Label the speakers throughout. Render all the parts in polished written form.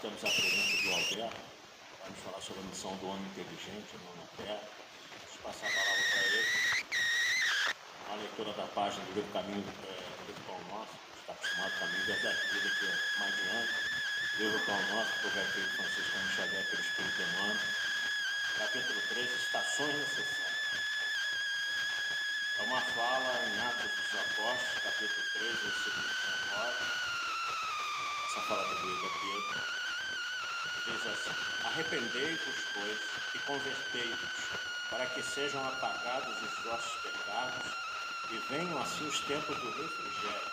Speaker 1: temos a presença do Alberto, vai nos falar sobre a missão do homem inteligente na Terra. Vamos passar a palavra para ele. A leitura da página do livro Caminho do Pão Nosso, está acostumado com a mídia da vida que é mais adiante. Livro Pão Nosso, do Gabriel Francisco Xavier pelo Espírito Emmanuel. Capítulo 3, Estações Necessárias. É uma fala em Atos dos Apóstolos, capítulo 3, versículo 9. Essa fala atribuída a Pedro, diz assim: arrependei-vos, pois, e convertei-vos, para que sejam apagados os vossos pecados e venham assim os tempos do refrigério,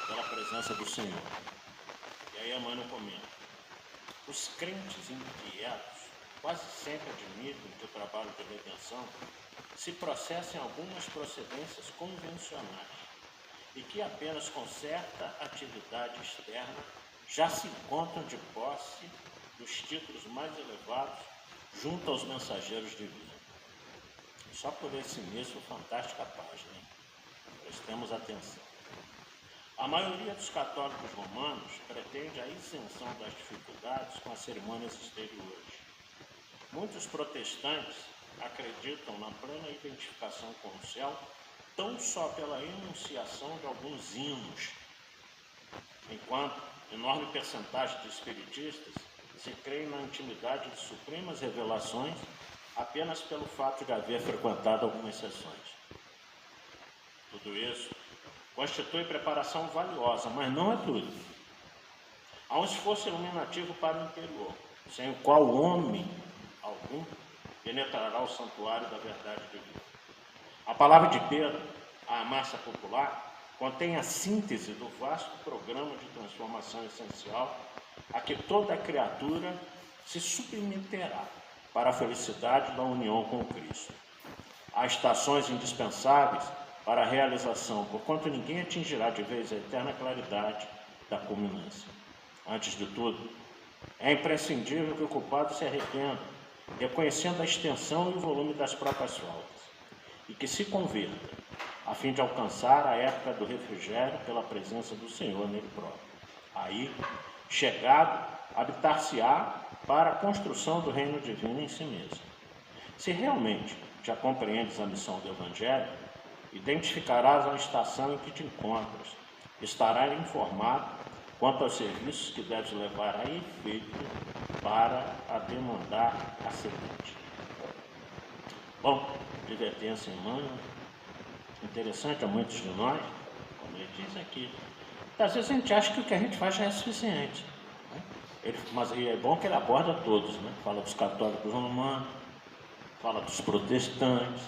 Speaker 1: pela presença do Senhor. E aí Emmanuel comenta: os crentes inquietos quase sempre admitem que o trabalho de redenção se processa em algumas procedências convencionais e que apenas com certa atividade externa já se encontram de posse dos títulos mais elevados junto aos mensageiros divinos. Só por esse início, fantástica página, hein? Prestemos atenção. A maioria dos católicos romanos pretende a isenção das dificuldades com as cerimônias exteriores. Muitos protestantes acreditam na plena identificação com o céu tão só pela enunciação de alguns hinos, enquanto enorme percentagem de espiritistas se creem na intimidade de supremas revelações apenas pelo fato de haver frequentado algumas sessões. Tudo isso constitui preparação valiosa, mas não é tudo. Há um esforço iluminativo para o interior, sem o qual homem algum penetrará o santuário da verdade divina. A palavra de Pedro, à massa popular, contém a síntese do vasto programa de transformação essencial a que toda criatura se submeterá para a felicidade da união com Cristo. Há estações indispensáveis para a realização, porquanto ninguém atingirá de vez a eterna claridade da culminância. Antes de tudo, é imprescindível que o culpado se arrependa, reconhecendo a extensão e o volume das próprias faltas, e que se converta, a fim de alcançar a época do refrigério pela presença do Senhor nele próprio. Aí, chegado, habitar-se-á para a construção do reino divino em si mesmo. Se realmente já compreendes a missão do Evangelho, identificarás a estação em que te encontras, estarás informado quanto aos serviços que deves levar a efeito para a demandar a seguinte. Bom, advertência em Emmanuel, interessante a muitos de nós, como ele diz aqui. Às vezes a gente acha que o que a gente faz já é suficiente, né? Mas é bom que ele aborda todos, né? Fala dos católicos romanos, fala dos protestantes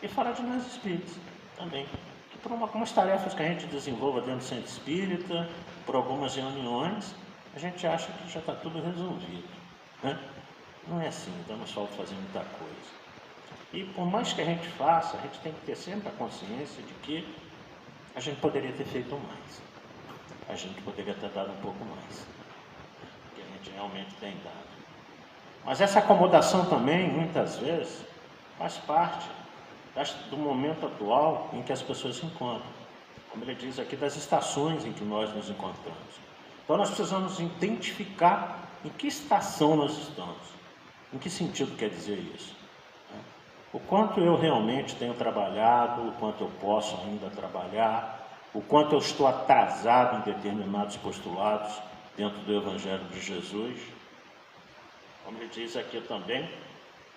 Speaker 1: e fala de nós espíritas também. Que por algumas tarefas que a gente desenvolva dentro do centro espírita, por algumas reuniões, a gente acha que já está tudo resolvido, né? Não é assim, damos falta de fazer muita coisa. E por mais que a gente faça, a gente tem que ter sempre a consciência de que a gente poderia ter feito mais. A gente poderia ter dado um pouco mais do que a gente realmente tem dado. Mas essa acomodação também, muitas vezes, faz parte do momento atual em que as pessoas se encontram. Como ele diz aqui, das estações em que nós nos encontramos. Então nós precisamos identificar em que estação nós estamos. Em que sentido quer dizer isso? O quanto eu realmente tenho trabalhado, o quanto eu posso ainda trabalhar, o quanto eu estou atrasado em determinados postulados dentro do Evangelho de Jesus. Como ele diz aqui também,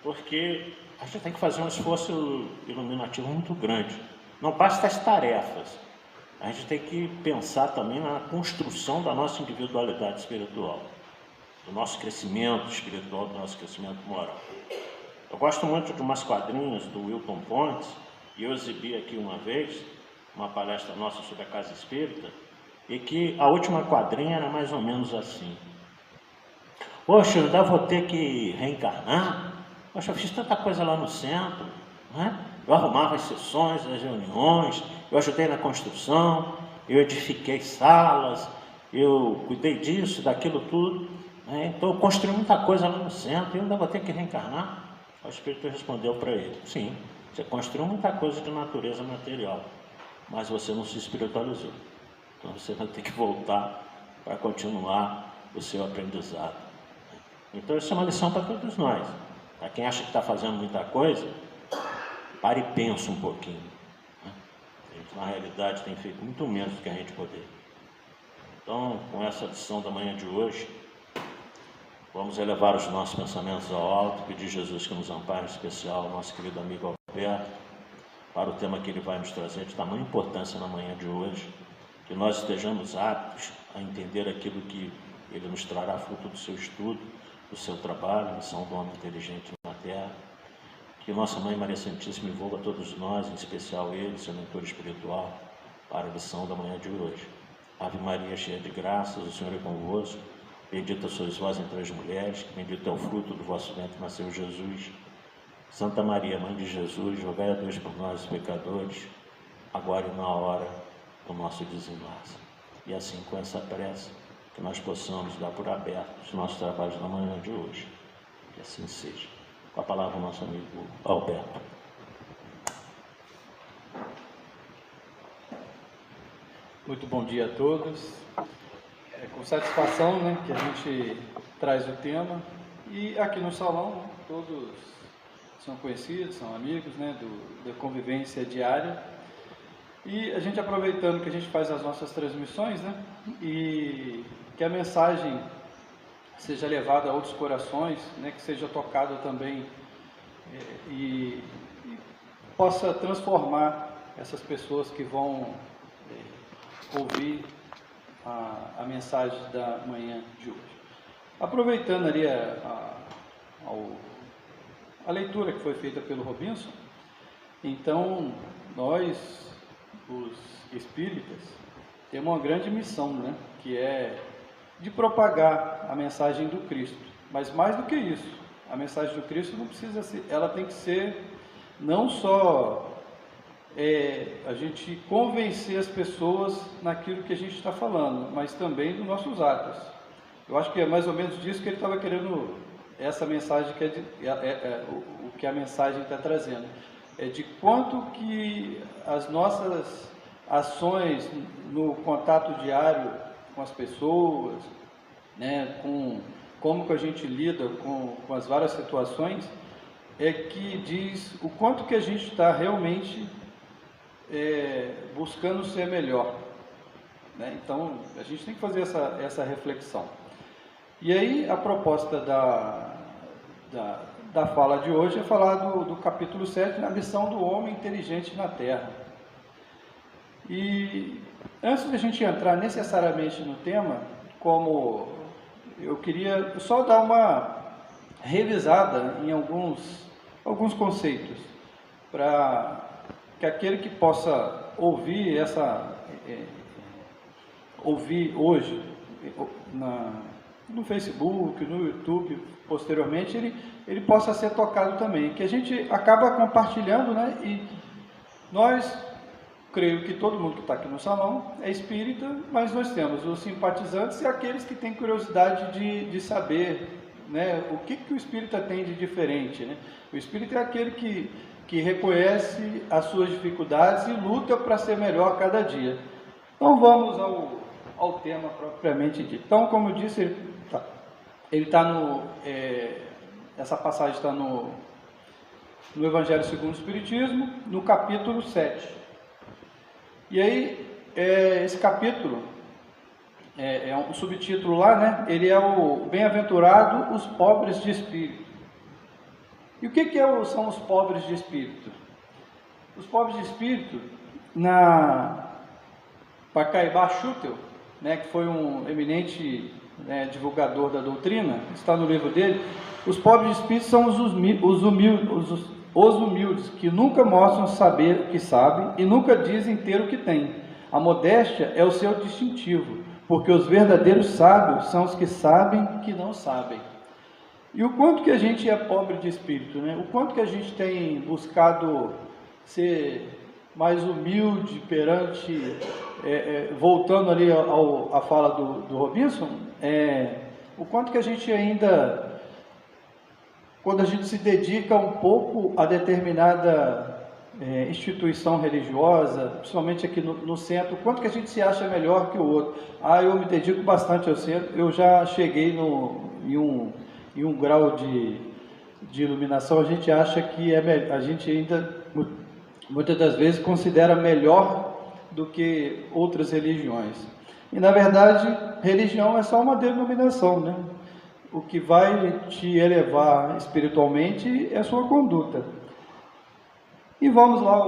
Speaker 1: porque a gente tem que fazer um esforço iluminativo muito grande. Não basta as tarefas, a gente tem que pensar também na construção da nossa individualidade espiritual, do nosso crescimento espiritual, do nosso crescimento moral. Eu gosto muito de umas quadrinhas do Wilton Pontes, e eu exibi aqui uma vez, uma palestra nossa sobre a Casa Espírita, e que a última quadrinha era mais ou menos assim. Poxa, eu ainda vou ter que reencarnar? Poxa, eu fiz tanta coisa lá no centro, né? Eu arrumava as sessões, as reuniões, eu ajudei na construção, eu edifiquei salas, eu cuidei disso, daquilo tudo, né? Então eu construí muita coisa lá no centro, e eu ainda vou ter que reencarnar? O Espírito respondeu para ele: sim, você construiu muita coisa de natureza material, mas você não se espiritualizou. Então você vai ter que voltar para continuar o seu aprendizado. Então isso é uma lição para todos nós. Para quem acha que está fazendo muita coisa, pare e pensa um pouquinho. A gente, na realidade, tem feito muito menos do que a gente poderia. Então, com essa lição da manhã de hoje, vamos elevar os nossos pensamentos ao alto, pedir a Jesus que nos ampare, em especial, nosso querido amigo Alberto, para o tema que ele vai nos trazer, de tamanha importância na manhã de hoje, que nós estejamos aptos a entender aquilo que ele nos trará fruto do seu estudo, do seu trabalho, missão do homem inteligente na Terra. Que Nossa Mãe Maria Santíssima envolva todos nós, em especial ele, seu mentor espiritual, para a lição da manhã de hoje. Ave Maria, cheia de graças, o Senhor é convosco. Bendita sois vós entre as mulheres, que bendito é o fruto do vosso ventre, nasceu Jesus. Santa Maria, Mãe de Jesus, rogai a Deus por nós, pecadores, agora e na hora do nosso desenlace. E assim, com essa prece, que nós possamos dar por aberto os nossos trabalhos na manhã de hoje. Que assim seja. Com a palavra, o nosso amigo Alberto.
Speaker 2: Muito bom dia a todos. É com satisfação, né, que a gente traz o tema. E aqui no salão, né, todos são conhecidos, são amigos, né, da convivência diária. E a gente, aproveitando que a gente faz as nossas transmissões, né, e que a mensagem seja levada a outros corações, né, que seja tocada também e possa transformar essas pessoas que vão ouvir a mensagem da manhã de hoje. Aproveitando ali a leitura que foi feita pelo Robinson, então nós, os espíritas, temos uma grande missão, né, que é de propagar a mensagem do Cristo. Mas mais do que isso, a mensagem do Cristo não precisa ser, ela tem que ser não só a gente convencer as pessoas naquilo que a gente está falando, mas também dos nossos atos. Eu acho que é mais ou menos disso que ele estava querendo, essa mensagem que o que a mensagem está trazendo, é de quanto que as nossas ações no contato diário com as pessoas, né, com como que a gente lida com as várias situações, é que diz o quanto que a gente está realmente buscando ser melhor, né? Então a gente tem que fazer essa reflexão. E aí a proposta da fala de hoje é falar do capítulo 7, na missão do homem inteligente na Terra. E antes de a gente entrar necessariamente no tema, como eu queria só dar uma revisada em alguns conceitos, para que aquele que possa ouvir ouvir hoje no Facebook, no YouTube, posteriormente, ele possa ser tocado também, que a gente acaba compartilhando, né? E nós, creio que todo mundo que está aqui no salão é espírita, mas nós temos os simpatizantes e aqueles que têm curiosidade de saber, né, o que o espírita tem de diferente, né? O espírita é aquele que reconhece as suas dificuldades e luta para ser melhor a cada dia. Então vamos ao tema propriamente dito. Então, como eu disse, ele está essa passagem está no Evangelho segundo o Espiritismo, no capítulo 7. E aí, esse capítulo, é um subtítulo lá, né? Ele é o Bem-aventurado os pobres de espírito. E o que são os pobres de espírito? Os pobres de espírito, para Caibá Schutel, né, que foi um eminente divulgador da doutrina, está no livro dele, os pobres de espírito são os humildes, que nunca mostram saber o que sabem e nunca dizem ter o que têm. A modéstia é o seu distintivo, porque os verdadeiros sábios são os que sabem que não sabem. E o quanto que a gente é pobre de espírito, né? O quanto que a gente tem buscado ser mais humilde perante, voltando ali à fala do Robinson, o quanto que a gente ainda, quando a gente se dedica um pouco a determinada instituição religiosa, principalmente aqui no centro, o quanto que a gente se acha melhor que o outro. Eu me dedico bastante ao centro, eu já cheguei em um grau de iluminação, a gente acha que a gente ainda, muitas das vezes, considera melhor do que outras religiões. E, na verdade, religião é só uma denominação, né? O que vai te elevar espiritualmente é a sua conduta. E vamos lá,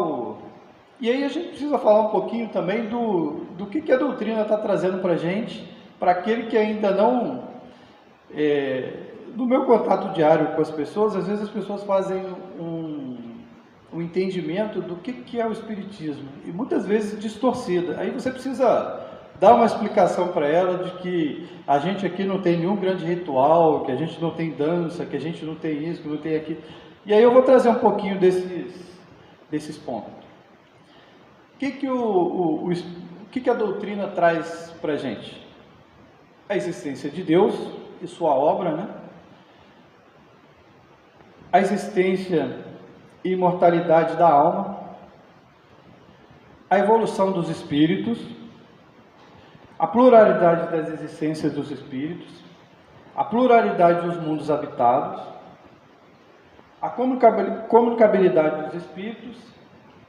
Speaker 2: e aí a gente precisa falar um pouquinho também do que a doutrina está trazendo para a gente, para aquele que ainda não... no meu contato diário com as pessoas, às vezes as pessoas fazem um entendimento do que é o espiritismo, e muitas vezes distorcida. Aí você precisa dar uma explicação para ela de que a gente aqui não tem nenhum grande ritual, que a gente não tem dança, que a gente não tem isso, que não tem aquilo. E aí eu vou trazer um pouquinho desses pontos. O que a doutrina traz para a gente? A existência de Deus e sua obra, né? A existência e imortalidade da alma, a evolução dos espíritos, a pluralidade das existências dos espíritos, a pluralidade dos mundos habitados, a comunicabilidade dos espíritos,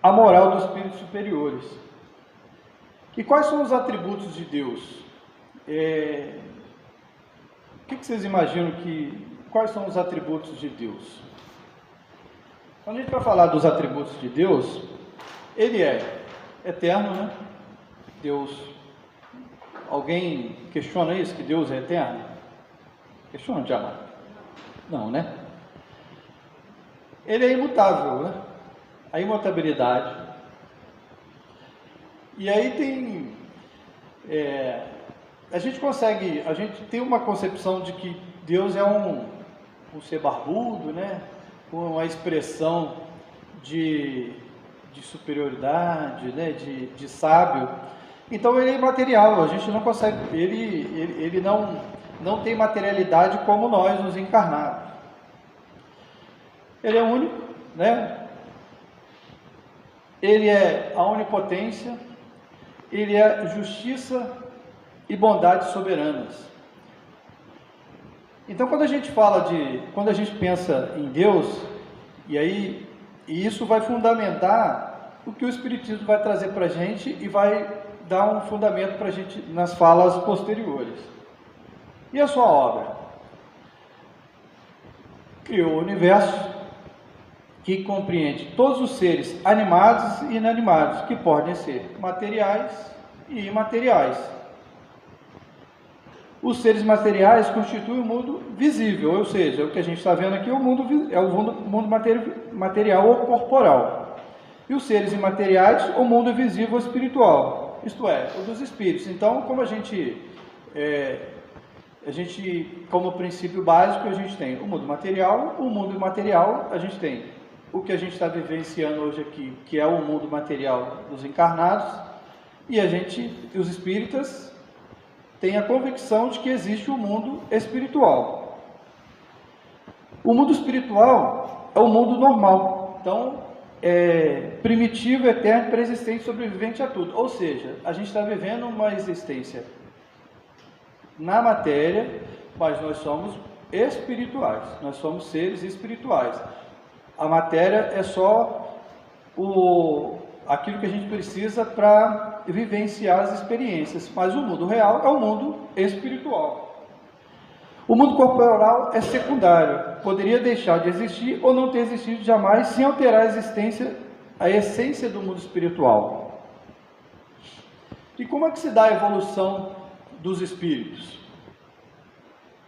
Speaker 2: a moral dos espíritos superiores. E quais são os atributos de Deus? O que vocês imaginam quais são os atributos de Deus? Quando a gente vai falar dos atributos de Deus, Ele é eterno, né? Deus. Alguém questiona isso, que Deus é eterno? Questiona, Tiamat? Não, né? Ele é imutável, né? A imutabilidade. E aí tem... a gente tem uma concepção de que Deus é um ser barbudo, né? Com uma expressão de superioridade, né? de sábio. Então ele é imaterial, a gente não consegue, ele não tem materialidade como nós, os encarnados. Ele é único, né? Ele é a onipotência, ele é justiça e bondade soberanas. Então quando a gente pensa em Deus, e isso vai fundamentar o que o Espiritismo vai trazer para a gente e vai dar um fundamento para a gente nas falas posteriores. E a sua obra? Criou o universo que compreende todos os seres animados e inanimados, que podem ser materiais e imateriais. Os seres materiais constituem o mundo visível, ou seja, o que a gente está vendo aqui é o mundo material ou corporal. E os seres imateriais, o mundo visível espiritual, isto é, o dos espíritos. Então, como a gente, como princípio básico, a gente tem o mundo material, o mundo imaterial, a gente tem o que a gente está vivenciando hoje aqui, que é o mundo material dos encarnados, e os espíritas têm a convicção de que existe o mundo espiritual. O mundo espiritual é o mundo normal, então primitivo, eterno, preexistente, sobrevivente a tudo. Ou seja, a gente está vivendo uma existência na matéria, mas nós somos espirituais, nós somos seres espirituais. A matéria é só aquilo que a gente precisa para vivenciar as experiências, mas o mundo real é o mundo espiritual. O mundo corporal é secundário, poderia deixar de existir ou não ter existido jamais, sem alterar a essência do mundo espiritual. E como é que se dá a evolução dos espíritos?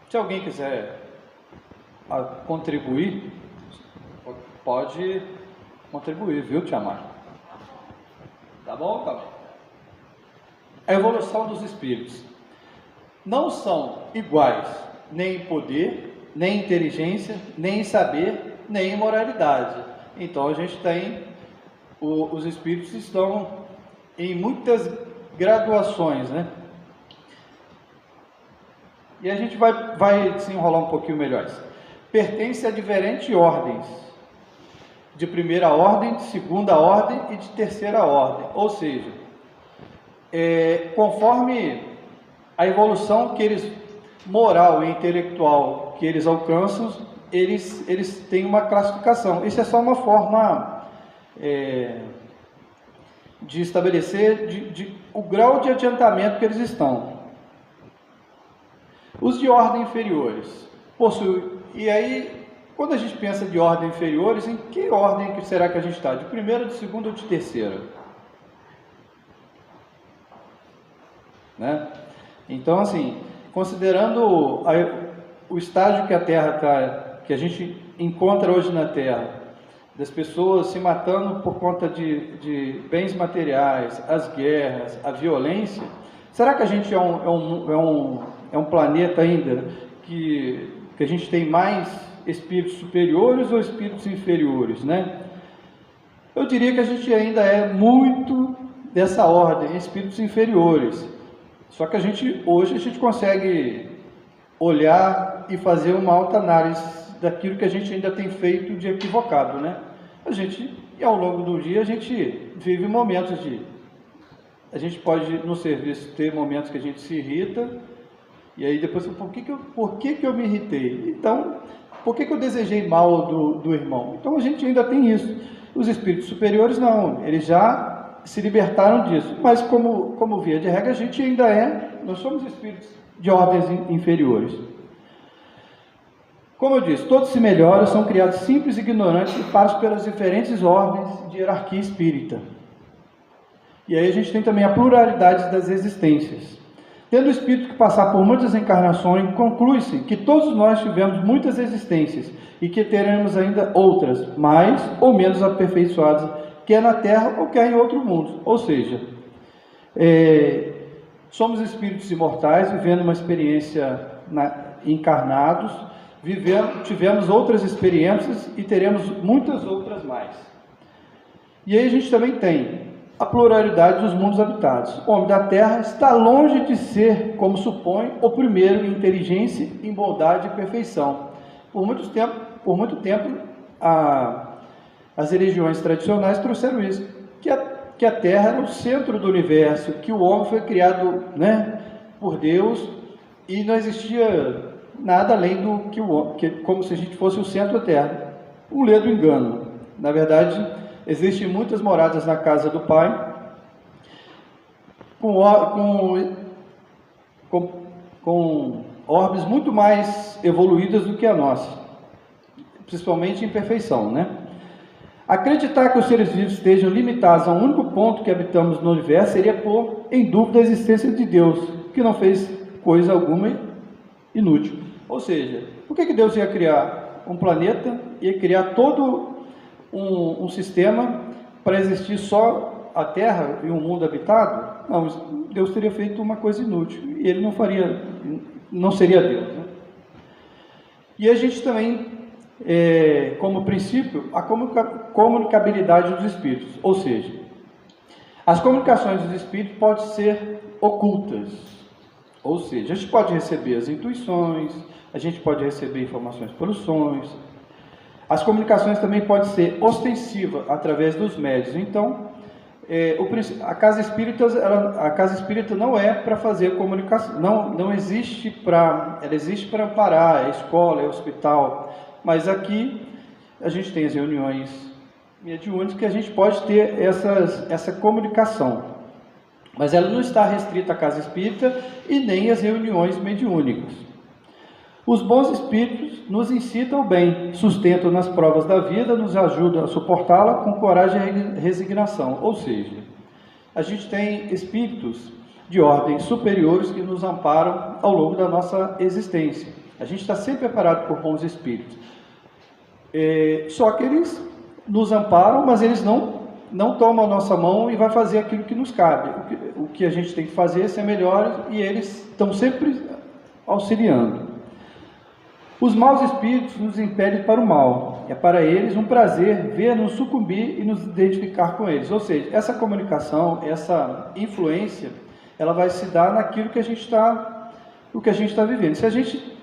Speaker 2: Se alguém quiser contribuir, pode contribuir, viu, Tiamat? Tá bom? Tá bom. A evolução dos espíritos. Não são iguais nem em poder, nem em inteligência, nem em saber, nem em moralidade. Então a gente tem, os espíritos estão em muitas graduações, né? E a gente vai desenrolar um pouquinho melhor. Pertence a diferentes ordens, de primeira ordem, de segunda ordem e de terceira ordem, ou seja, conforme a evolução que eles moral e intelectual que eles alcançam, eles têm uma classificação. Isso é só uma forma de estabelecer o grau de adiantamento que eles estão. Os de ordem inferiores possuem, e aí, quando a gente pensa de ordem inferiores, em que ordem que será que a gente está? De primeira, de segunda ou de terceira? Né? Então, assim, considerando o estágio que a Terra está, que a gente encontra hoje na Terra, das pessoas se matando por conta de bens materiais, as guerras, a violência, será que a gente é um planeta ainda que a gente tem mais espíritos superiores ou espíritos inferiores, né? Eu diria que a gente ainda é muito dessa ordem, espíritos inferiores. Só que hoje a gente consegue olhar e fazer uma autoanálise daquilo que a gente ainda tem feito de equivocado, né? E ao longo do dia, a gente vive momentos a gente pode, no serviço, ter momentos que a gente se irrita, e aí depois, por que eu me irritei? Então, por que eu desejei mal do irmão? Então, a gente ainda tem isso. Os espíritos superiores, não, eles já se libertaram disso. Mas, como via de regra, a gente ainda nós somos espíritos de ordens inferiores. Como eu disse, todos se melhoram, são criados simples e ignorantes e passam pelas diferentes ordens de hierarquia espírita. E aí a gente tem também a pluralidade das existências. Tendo o espírito que passar por muitas encarnações, conclui-se que todos nós tivemos muitas existências e que teremos ainda outras, mais ou menos aperfeiçoadas, quer na Terra ou quer em outro mundo. Ou seja, somos espíritos imortais, vivendo uma experiência encarnados, tivemos outras experiências e teremos muitas outras mais. E aí a gente também tem a pluralidade dos mundos habitados. O homem da Terra está longe de ser, como supõe, o primeiro em inteligência, em bondade e perfeição. Por muito tempo, as religiões tradicionais trouxeram isso, que a Terra era o centro do universo, que o homem foi criado, né, por Deus, e não existia nada além do como se a gente fosse o centro da Terra. Um ledo engano. Na verdade, existem muitas moradas na casa do Pai, com orbes muito mais evoluídas do que a nossa, principalmente em perfeição, né? Acreditar que os seres vivos estejam limitados a um único ponto que habitamos no universo seria pôr em dúvida a existência de Deus, que não fez coisa alguma inútil. Ou seja, por que Deus ia criar um planeta, ia criar todo um sistema para existir só a Terra e um mundo habitado? Não, Deus teria feito uma coisa inútil e ele não seria Deus, né? E a gente também, como princípio, a comunicabilidade dos espíritos, ou seja, as comunicações dos espíritos podem ser ocultas, ou seja, a gente pode receber as intuições, a gente pode receber informações por sonhos. As comunicações também podem ser ostensivas através dos médios. Então, a casa espírita não é para fazer comunicação, não existe ela existe para amparar, é escola, é hospital, mas aqui a gente tem as reuniões mediúnicas que a gente pode ter essa comunicação, mas ela não está restrita à casa espírita e nem às reuniões mediúnicas. Os bons espíritos nos incitam ao bem, sustentam nas provas da vida, nos ajudam a suportá-la com coragem e resignação. Ou seja, a gente tem espíritos de ordens superiores que nos amparam ao longo da nossa existência. A gente está sempre preparado por bons espíritos. Só que eles nos amparam, mas eles não tomam a nossa mão e vai fazer aquilo que nos cabe. O que a gente tem que fazer é ser melhor e eles estão sempre auxiliando. Os maus espíritos nos impedem para o mal. É para eles um prazer ver-nos sucumbir e nos identificar com eles. Ou seja, essa comunicação, essa influência, ela vai se dar naquilo que a gente está vivendo. Se a gente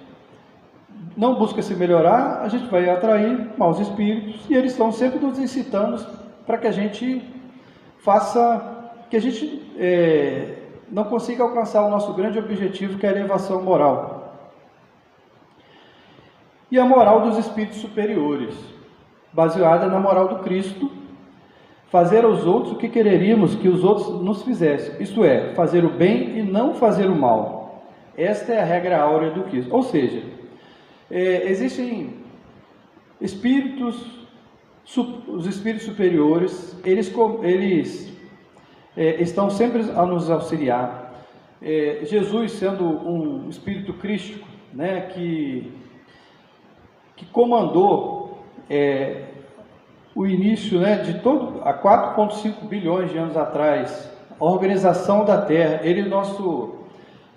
Speaker 2: não busca se melhorar, a gente vai atrair maus espíritos e eles estão sempre nos incitando para que a gente não consiga alcançar o nosso grande objetivo, que é a elevação moral. e a moral dos espíritos superiores, baseada na moral do Cristo, fazer aos outros o que quereríamos que os outros nos fizessem, isto é, fazer o bem e não fazer o mal. Esta é a regra áurea do Cristo. Ou seja, existem espíritos, os espíritos superiores, eles estão sempre a nos auxiliar. Jesus sendo um espírito crístico, né, que comandou o início, né, de todo, há 4,5 bilhões de anos atrás, a organização da Terra. Ele é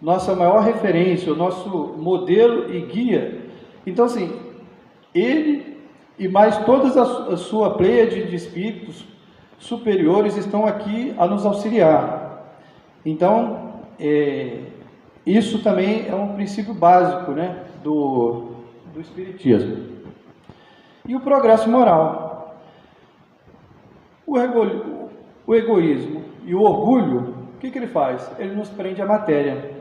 Speaker 2: nossa maior referência, o nosso modelo e guia. Então, assim, ele e mais toda a sua pleiade de espíritos superiores estão aqui a nos auxiliar. Então, isso também é um princípio básico, né, do Espiritismo. E o progresso moral. O egoísmo e o orgulho, o que ele faz? Ele nos prende à matéria.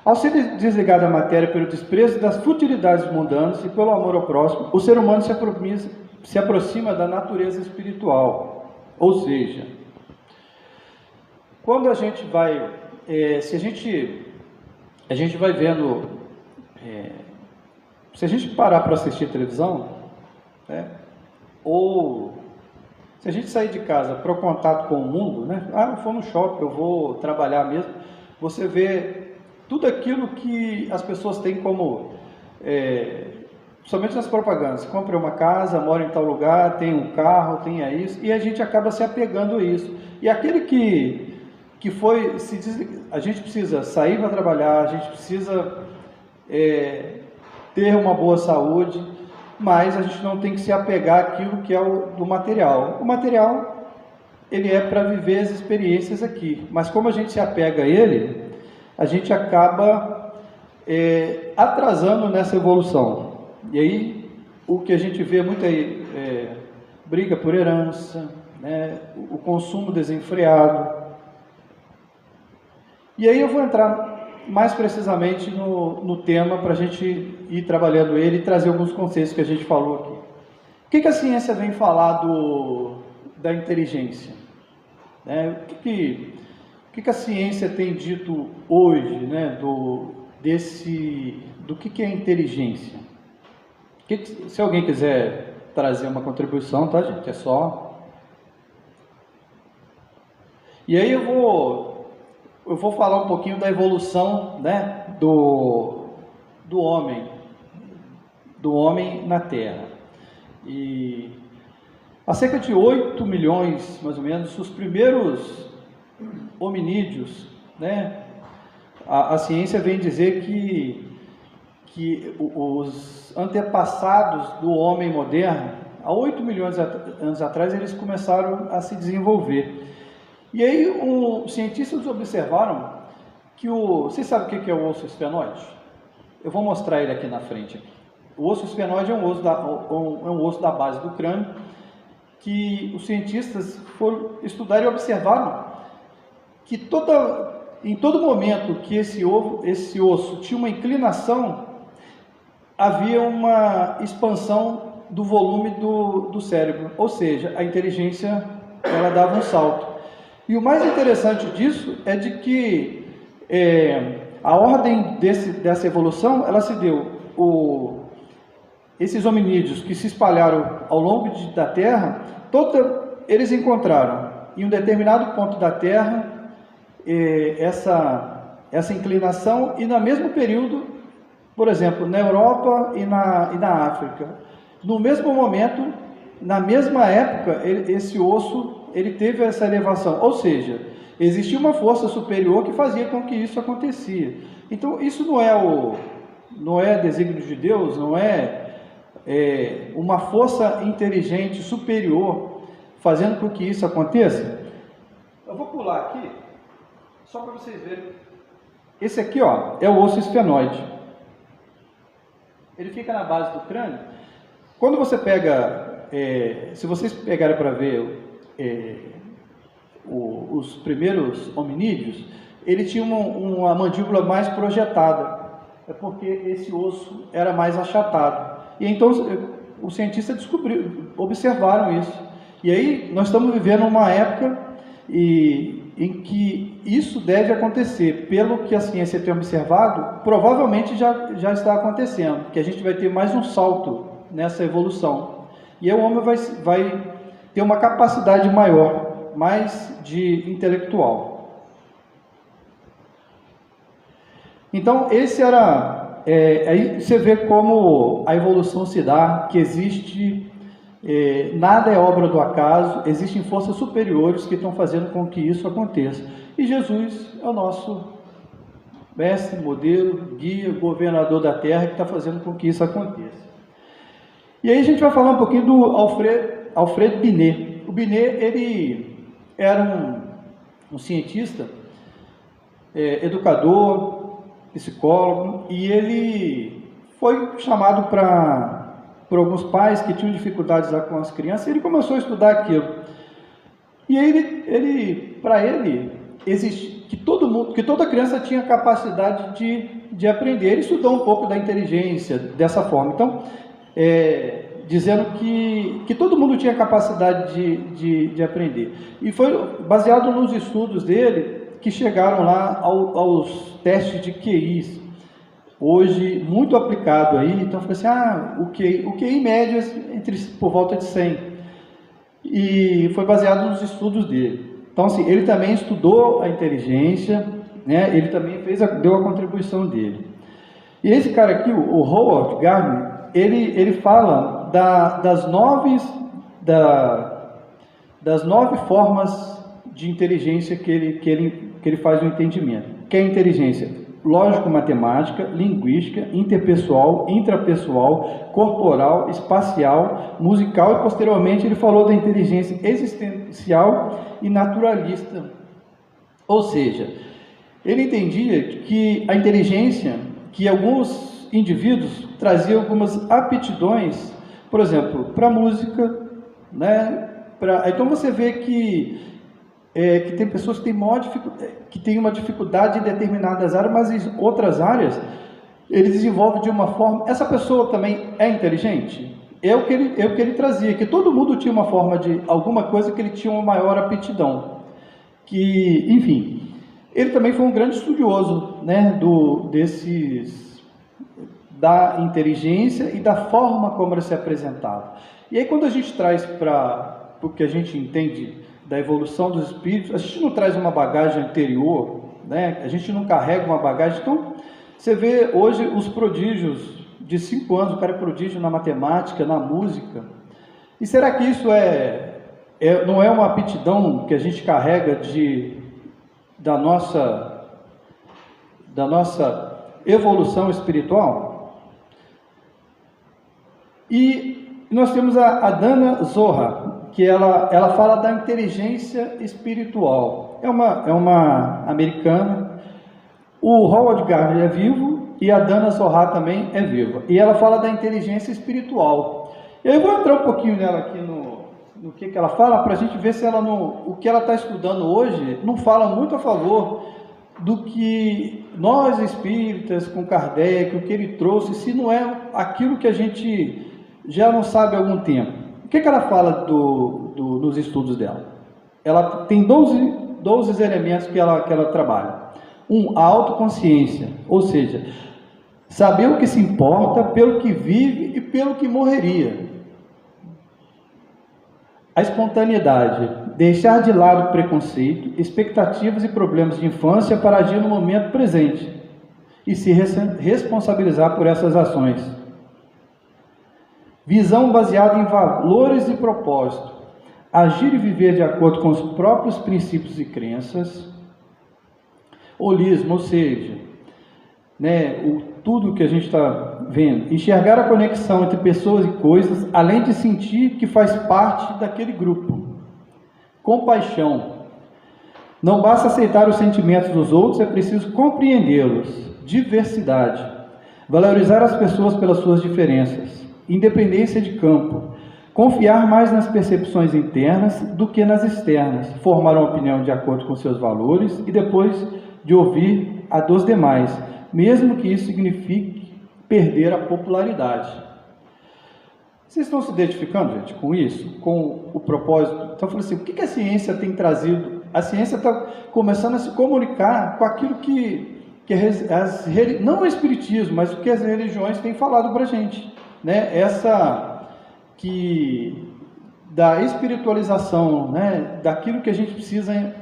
Speaker 2: Ao ser desligado da matéria pelo desprezo das futilidades mundanas e pelo amor ao próximo, o ser humano se aproxima da natureza espiritual. Ou seja, quando a gente vai, se a gente vai vendo, se a gente parar para assistir televisão, né, ou se a gente sair de casa para o contato com o mundo, né, eu vou no shopping, eu vou trabalhar mesmo, você vê tudo aquilo que as pessoas têm como, somente nas propagandas, compra uma casa, mora em tal lugar, tem um carro, tem isso, e a gente acaba se apegando a isso. E aquele que foi, a gente precisa sair para trabalhar, a gente precisa ter uma boa saúde, mas a gente não tem que se apegar àquilo que é do material. O material, ele é para viver as experiências aqui, mas como a gente se apega a ele, a gente acaba atrasando nessa evolução. E aí, o que a gente vê muito aí, briga por herança, né, o consumo desenfreado. E aí eu vou entrar mais precisamente no tema para a gente ir trabalhando ele e trazer alguns conceitos que a gente falou aqui. O que a ciência vem falar da inteligência? O que a ciência tem dito hoje, né, do que é inteligência? Se alguém quiser trazer uma contribuição, tá, gente? É só. E aí eu vou falar um pouquinho da evolução, né, do homem na Terra. E há cerca de 8 milhões, mais ou menos, os primeiros hominídeos, né? A ciência vem dizer que os antepassados do homem moderno, há 8 milhões de anos atrás, eles começaram a se desenvolver. E aí os cientistas observaram que vocês sabem o que é o osso esfenoide? Eu vou mostrar ele aqui na frente. O osso esfenoide é um osso da base do crânio, que os cientistas foram estudar e observaram que em todo momento que esse osso tinha uma inclinação, havia uma expansão do volume do cérebro, ou seja, a inteligência ela dava um salto. E o mais interessante disso é de que a ordem dessa evolução, ela se deu, esses hominídeos que se espalharam ao longo da Terra, eles encontraram em um determinado ponto da Terra essa inclinação, e no mesmo período, por exemplo, na Europa e na África, no mesmo momento, na mesma época, esse osso ele teve essa elevação, ou seja, existia uma força superior que fazia com que isso acontecia. Então, isso não é desígnio de Deus, não é uma força inteligente superior fazendo com que isso aconteça? Eu vou pular aqui, só para vocês verem. Esse aqui, ó, é o osso esfenoide. Ele fica na base do crânio. Quando você pega, se vocês pegarem para ver os primeiros hominídeos, ele tinha uma mandíbula mais projetada, é porque esse osso era mais achatado. E então os cientistas observaram isso. E aí nós estamos vivendo uma época em que isso deve acontecer. Pelo que a ciência tem observado, provavelmente já está acontecendo, que a gente vai ter mais um salto nessa evolução. E aí o homem vai ter uma capacidade maior, mais de intelectual. Então, esse era... aí você vê como a evolução se dá, que existe... nada é obra do acaso, existem forças superiores que estão fazendo com que isso aconteça. E Jesus é o nosso mestre, modelo, guia, governador da terra, que está fazendo com que isso aconteça. E aí a gente vai falar um pouquinho do Alfred Binet. O Binet, ele era um cientista, educador, psicólogo, e ele foi chamado por alguns pais que tinham dificuldades lá com as crianças, e ele começou a estudar aquilo. E aí para ele existe que toda criança tinha capacidade de aprender. Ele estudou um pouco da inteligência dessa forma. Então, dizendo que todo mundo tinha capacidade de aprender. E foi baseado nos estudos dele que chegaram lá aos testes de QIs, hoje muito aplicado aí. Então, eu falei assim, o QI médio por volta de 100, e foi baseado nos estudos dele. Então, assim, ele também estudou a inteligência, né? Ele também deu a contribuição dele. E esse cara aqui, o Howard Gardner, ele fala das 9 formas de inteligência que ele faz o entendimento. Que é a inteligência lógico-matemática, linguística, interpessoal, intrapessoal, corporal, espacial, musical, e posteriormente ele falou da inteligência existencial e naturalista. Ou seja, ele entendia que a inteligência, que alguns indivíduos traziam algumas aptidões, por exemplo, para a música, né? Então você vê que tem pessoas que têm uma dificuldade em determinadas áreas, mas em outras áreas ele desenvolve de uma forma... Essa pessoa também é inteligente? É o que ele trazia, que todo mundo tinha uma forma de alguma coisa que ele tinha uma maior aptidão. Que, enfim, ele também foi um grande estudioso, né, da inteligência e da forma como ele se apresentava. E aí quando a gente traz para o que a gente entende da evolução dos espíritos, a gente não traz uma bagagem anterior, né? A gente não carrega uma bagagem. Então, você vê hoje os prodígios de 5 anos, o cara é prodígio na matemática, na música. E será que isso não é uma aptidão que a gente carrega da nossa evolução espiritual? E nós temos a Dana Zohar, que ela fala da inteligência espiritual. É uma americana. O Howard Gardner é vivo e a Dana Zohar também é viva. E ela fala da inteligência espiritual. E aí eu vou entrar um pouquinho nela aqui no que ela fala, para a gente ver se o que ela está estudando hoje não fala muito a favor do que nós espíritas, com Kardec, o que ele trouxe, se não é aquilo que a gente já não sabe há algum tempo. O que ela fala nos estudos dela? Ela tem 12 elementos que ela trabalha. A autoconsciência, ou seja, saber o que se importa, pelo que vive e pelo que morreria. A espontaneidade, deixar de lado o preconceito, expectativas e problemas de infância para agir no momento presente e se responsabilizar por essas ações. Visão baseada em valores e propósito, agir e viver de acordo com os próprios princípios e crenças. Holismo, ou seja, tudo que a gente está vendo, enxergar a conexão entre pessoas e coisas, além de sentir que faz parte daquele grupo. Compaixão, não basta aceitar os sentimentos dos outros, é preciso compreendê-los. Diversidade, valorizar as pessoas pelas suas diferenças. Independência de campo, confiar mais nas percepções internas do que nas externas, formar uma opinião de acordo com seus valores e depois de ouvir a dos demais, mesmo que isso signifique perder a popularidade. Vocês estão se identificando, gente, com isso? Com o propósito? Então, eu falei assim, o que a ciência tem trazido? A ciência está começando a se comunicar com aquilo não o espiritismo, mas o que as religiões têm falado para a gente, né? Da espiritualização, né? Daquilo que a gente precisa,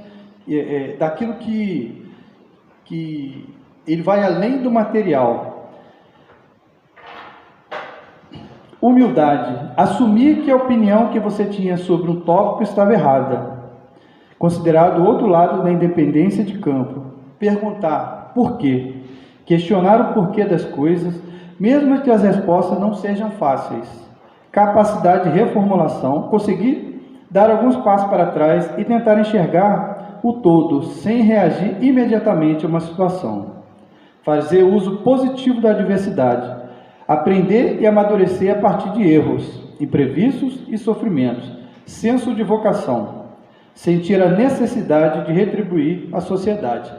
Speaker 2: daquilo que ele vai além do material. Humildade, assumir que a opinião que você tinha sobre um tópico estava errada, considerar o outro lado da independência de campo, perguntar por quê, questionar o porquê das coisas, mesmo que as respostas não sejam fáceis, capacidade de reformulação, conseguir dar alguns passos para trás e tentar enxergar o todo, sem reagir imediatamente a uma situação, fazer uso positivo da adversidade, aprender e amadurecer a partir de erros, imprevistos e sofrimentos, senso de vocação, sentir a necessidade de retribuir à sociedade.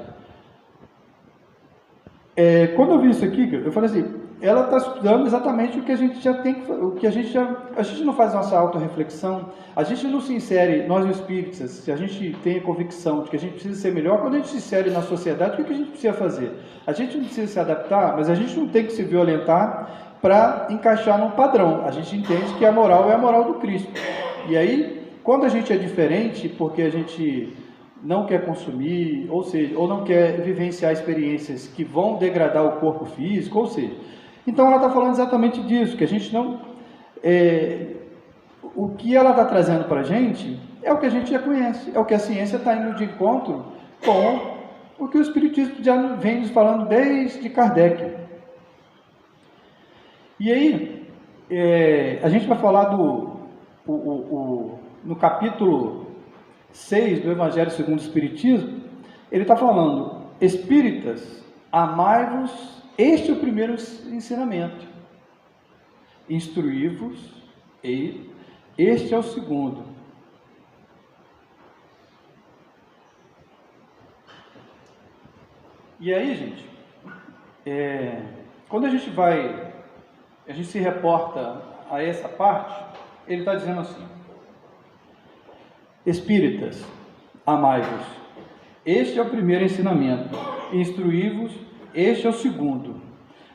Speaker 2: Quando eu vi isso aqui, eu falei assim, ela está estudando exatamente o que a gente já tem, a gente não faz nossa autorreflexão, a gente não se insere, nós espíritas, se a gente tem a convicção de que a gente precisa ser melhor, quando a gente se insere na sociedade, o que a gente precisa fazer? A gente não precisa se adaptar, mas a gente não tem que se violentar para encaixar num padrão. A gente entende que a moral é a moral do Cristo. E aí, quando a gente é diferente, porque a gente não quer consumir, ou seja, ou não quer vivenciar experiências que vão degradar o corpo físico, ou seja, então ela está falando exatamente disso, que a gente não... o que ela está trazendo para a gente é o que a gente já conhece, é o que a ciência está indo de encontro com o que o Espiritismo já vem nos falando desde Kardec. E aí, a gente vai falar no capítulo 6 do Evangelho segundo o Espiritismo, ele está falando, espíritas, amai-vos, este é o primeiro ensinamento, instruí-vos, e este é o segundo. E aí, gente, quando a gente se reporta a essa parte, ele está dizendo assim, espíritas, amai-vos, este é o primeiro ensinamento, instruí-vos, este é o segundo.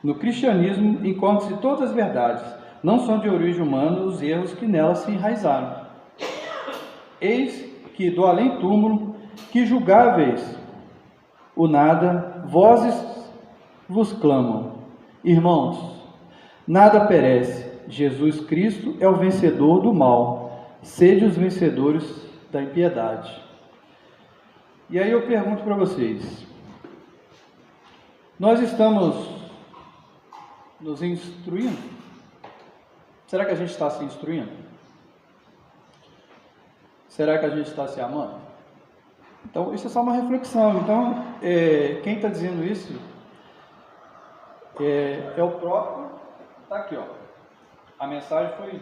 Speaker 2: No cristianismo encontram-se todas as verdades, não são de origem humana os erros que nelas se enraizaram. Eis que do além-túmulo, que julgáveis o nada, vozes vos clamam, irmãos, nada perece, Jesus Cristo é o vencedor do mal, sede os vencedores da impiedade. E aí eu pergunto para vocês, nós estamos nos instruindo? Será que a gente está se instruindo? Será que a gente está se amando? Então, isso é só uma reflexão. Então, quem está dizendo isso é o próprio... Está aqui, ó. A mensagem foi...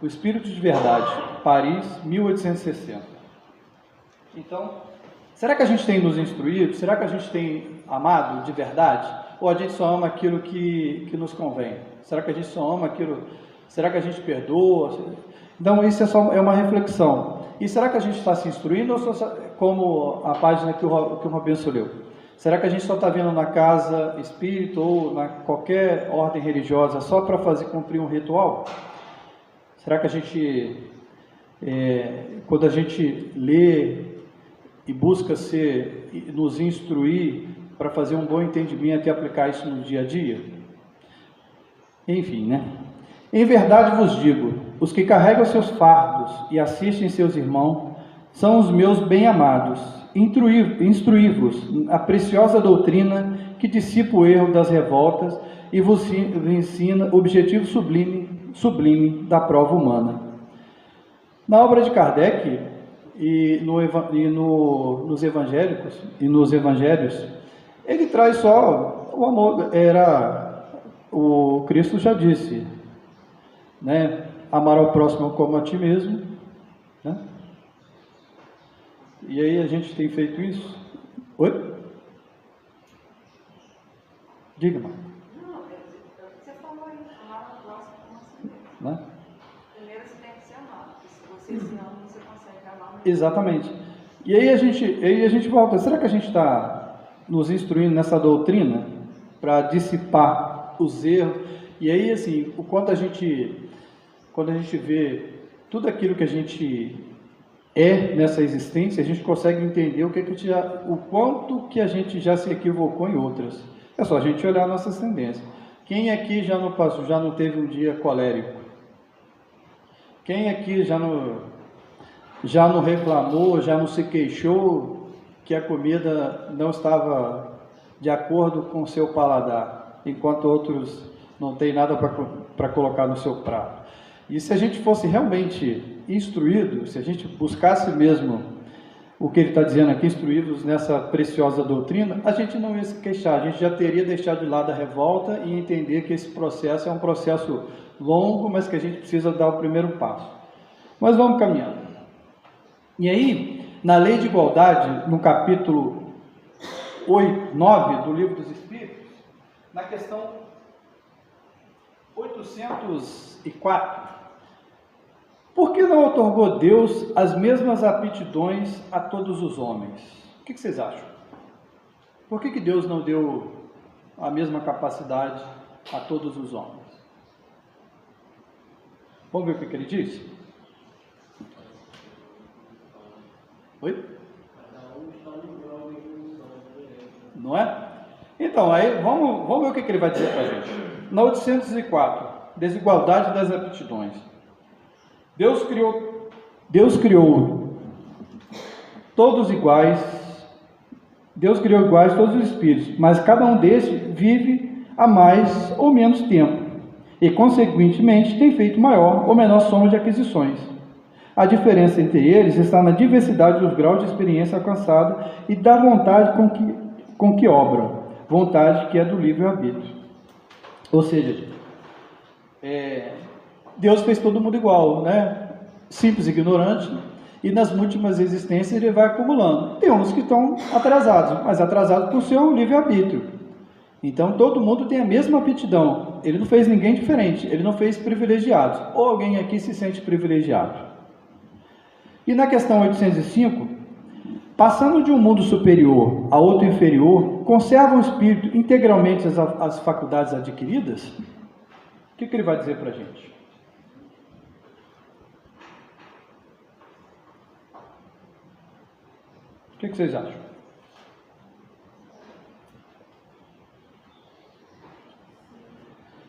Speaker 2: O Espírito de Verdade, Paris, 1860. Então, será que a gente tem nos instruído? Será que a gente tem amado de verdade? Ou a gente só ama aquilo que nos convém? Será que a gente só ama aquilo? Será que a gente perdoa? Então, isso é uma reflexão. E será que a gente está se instruindo, ou só, como a página que o Robinson leu? Será que a gente só está vendo na casa espírita ou na qualquer ordem religiosa só para cumprir um ritual? Será que a gente, quando a gente lê e busca nos instruir para fazer um bom entendimento e aplicar isso no dia a dia? Enfim, né? Em verdade vos digo, os que carregam seus fardos e assistem seus irmãos são os meus bem-amados. Instruí-vos a preciosa doutrina que dissipa o erro das revoltas e vos ensina o objetivo sublime da prova humana. Na obra de Kardec nos evangelhos, ele traz só o amor. O Cristo já disse, né? Amar ao próximo como a ti mesmo, né? E aí a gente tem feito isso. Oi? Diga, Marcos.
Speaker 3: Não, você falou aí, amar o próximo como você mesmo.
Speaker 2: Né?
Speaker 3: Primeiro você tem que se amar, porque se você se ama, você consegue amar melhor.
Speaker 2: Exatamente. E aí a gente volta. Será que a gente está nos instruindo nessa doutrina para dissipar os erros? E aí, assim, quando a gente vê tudo aquilo que a gente é nessa existência, a gente consegue entender o quanto que a gente já se equivocou em outras. É só a gente olhar a nossa ascendência. Quem aqui já não teve um dia colérico? Quem aqui já não reclamou, já não se queixou que a comida não estava de acordo com o seu paladar, enquanto outros não têm nada para colocar no seu prato? E se a gente fosse realmente instruído, se a gente buscasse mesmo o que ele está dizendo aqui, instruídos nessa preciosa doutrina, a gente não ia se queixar, a gente já teria deixado de lado a revolta e entender que esse processo é um processo longo, mas que a gente precisa dar o primeiro passo. Mas vamos caminhando. E aí, na Lei de Igualdade, no capítulo 9 do Livro dos Espíritos, na questão 804, por que não otorgou Deus as mesmas aptidões a todos os homens? O que vocês acham? Por que Deus não deu a mesma capacidade a todos os homens? Vamos ver o que ele diz? Oi? Não é? Então, aí vamos ver o que ele vai dizer para a gente. Na 804, desigualdade das aptidões. Deus criou todos iguais, Deus criou iguais todos os espíritos, mas cada um destes vive há mais ou menos tempo, e consequentemente tem feito maior ou menor soma de aquisições. A diferença entre eles está na diversidade dos graus de experiência alcançada e da vontade com que obram, vontade que é do livre-arbítrio. Ou seja, Deus fez todo mundo igual, né? Simples e ignorante, e nas múltiplas existências ele vai acumulando. Tem uns que estão atrasados, mas atrasados por seu livre-arbítrio. Então todo mundo tem a mesma aptidão, ele não fez ninguém diferente, ele não fez privilegiados. Ou alguém aqui se sente privilegiado? E na questão 805, passando de um mundo superior a outro inferior, conserva o espírito integralmente as faculdades adquiridas? O que ele vai dizer para a gente? O que vocês acham?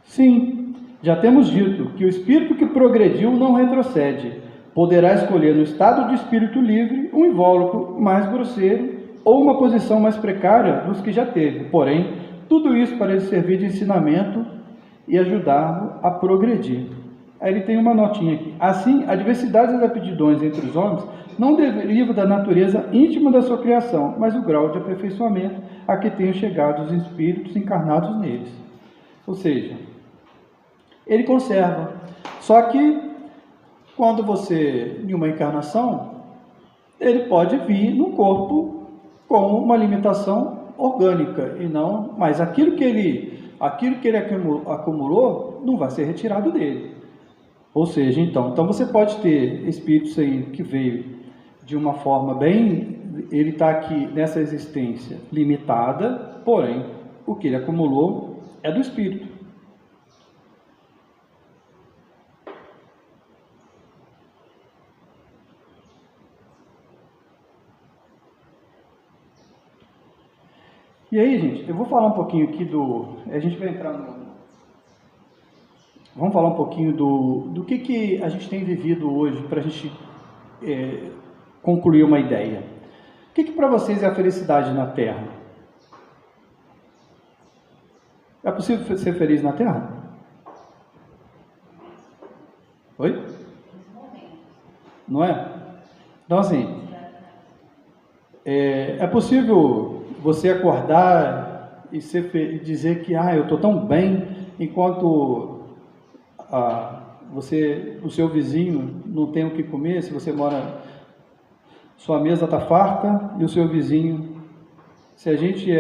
Speaker 2: Sim, já temos dito que o espírito que progrediu não retrocede. Poderá escolher no estado de espírito livre um invólucro mais grosseiro ou uma posição mais precária dos que já teve. Porém, tudo isso para ele servir de ensinamento e ajudá-lo a progredir. Aí ele tem uma notinha aqui. Assim, a diversidade das aptidões entre os homens não deriva da natureza íntima da sua criação, mas o grau de aperfeiçoamento a que tenham chegado os espíritos encarnados neles. Ou seja, ele conserva. Só que, quando você, em uma encarnação, ele pode vir no corpo com uma limitação orgânica, e não, mas aquilo que ele acumulou não vai ser retirado dele. Ou seja, então você pode ter espíritos aí que veio de uma forma bem, ele está aqui nessa existência limitada, porém, o que ele acumulou é do espírito. E aí, gente, eu vou falar um pouquinho aqui a gente vai entrar vamos falar um pouquinho do que a gente tem vivido hoje, para a gente concluir uma ideia. O que para vocês é a felicidade na Terra? É possível ser feliz na Terra? Oi? Não é? Então, assim, é possível você acordar e dizer que eu estou tão bem, enquanto o seu vizinho não tem o que comer, se você mora sua mesa está farta e o seu vizinho. Se a gente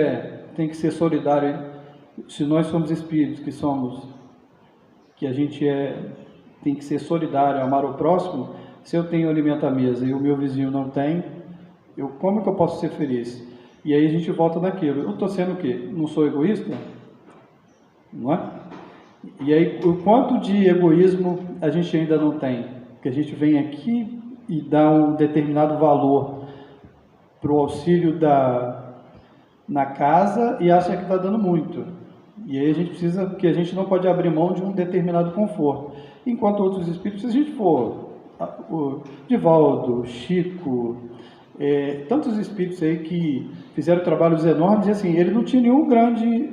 Speaker 2: tem que ser solidário, se nós somos espíritos que a gente tem que ser solidário, amar o próximo. Se eu tenho alimento à mesa e o meu vizinho não tem, como que eu posso ser feliz? E aí a gente volta naquilo. Eu estou sendo o quê? Não sou egoísta? Não é? E aí, o quanto de egoísmo a gente ainda não tem? Que a gente vem aqui e dá um determinado valor para o auxílio na casa e acha que está dando muito. E aí a gente precisa, porque a gente não pode abrir mão de um determinado conforto. Enquanto outros espíritos, se a gente for o Divaldo, Chico, tantos espíritos aí que fizeram trabalhos enormes, e assim, eles não tinham nenhuma grande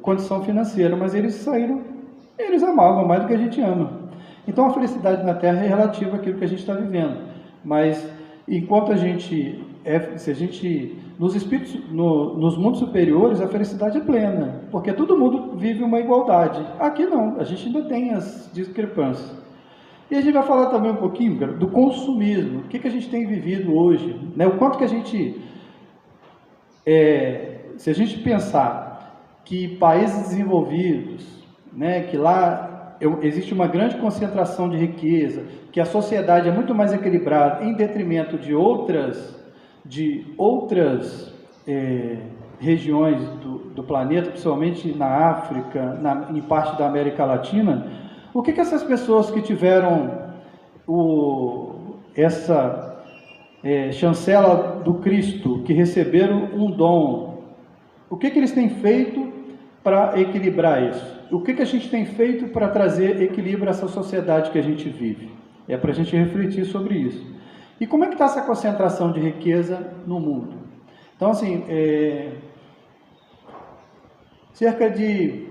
Speaker 2: condição financeira, mas eles amavam mais do que a gente ama. Então a felicidade na Terra é relativa àquilo que a gente está vivendo, mas enquanto nos espíritos, nos mundos superiores, a felicidade é plena, porque todo mundo vive uma igualdade. Aqui não, a gente ainda tem as discrepâncias. E a gente vai falar também um pouquinho, cara, do consumismo. O que a gente tem vivido hoje, né? O quanto que a gente, se a gente pensar que países desenvolvidos, né, que lá existe uma grande concentração de riqueza, que a sociedade é muito mais equilibrada em detrimento de outras regiões do planeta, principalmente na África, em parte da América Latina. O que essas pessoas que tiveram essa chancela do Cristo, que receberam um dom, o que eles têm feito para equilibrar isso? O que a gente tem feito para trazer equilíbrio a essa sociedade que a gente vive? É para a gente refletir sobre isso. E como é que está essa concentração de riqueza no mundo? Então, assim, cerca de,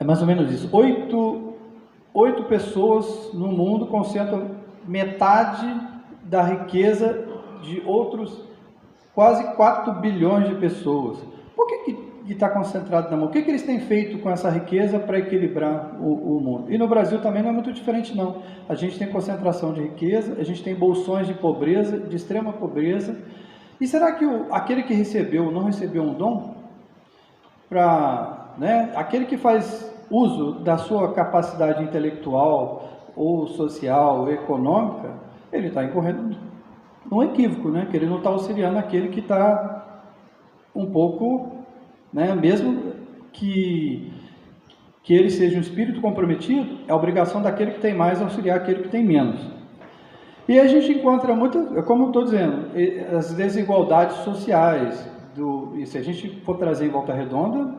Speaker 2: mais ou menos isso, 8 pessoas no mundo concentram metade da riqueza de outros quase 4 bilhões de pessoas. Por que está concentrado na mão? O que eles têm feito com essa riqueza para equilibrar o mundo? E no Brasil também não é muito diferente, não. A gente tem concentração de riqueza, a gente tem bolsões de pobreza, de extrema pobreza. E será que aquele que recebeu não recebeu um dom? Aquele que faz uso da sua capacidade intelectual, ou social, ou econômica, ele está incorrendo num equívoco, né? Que ele não está auxiliando aquele que está um pouco... mesmo que ele seja um espírito comprometido, é a obrigação daquele que tem mais auxiliar aquele que tem menos. E a gente encontra como eu estou dizendo, as desigualdades sociais. E se a gente for trazer em Volta Redonda,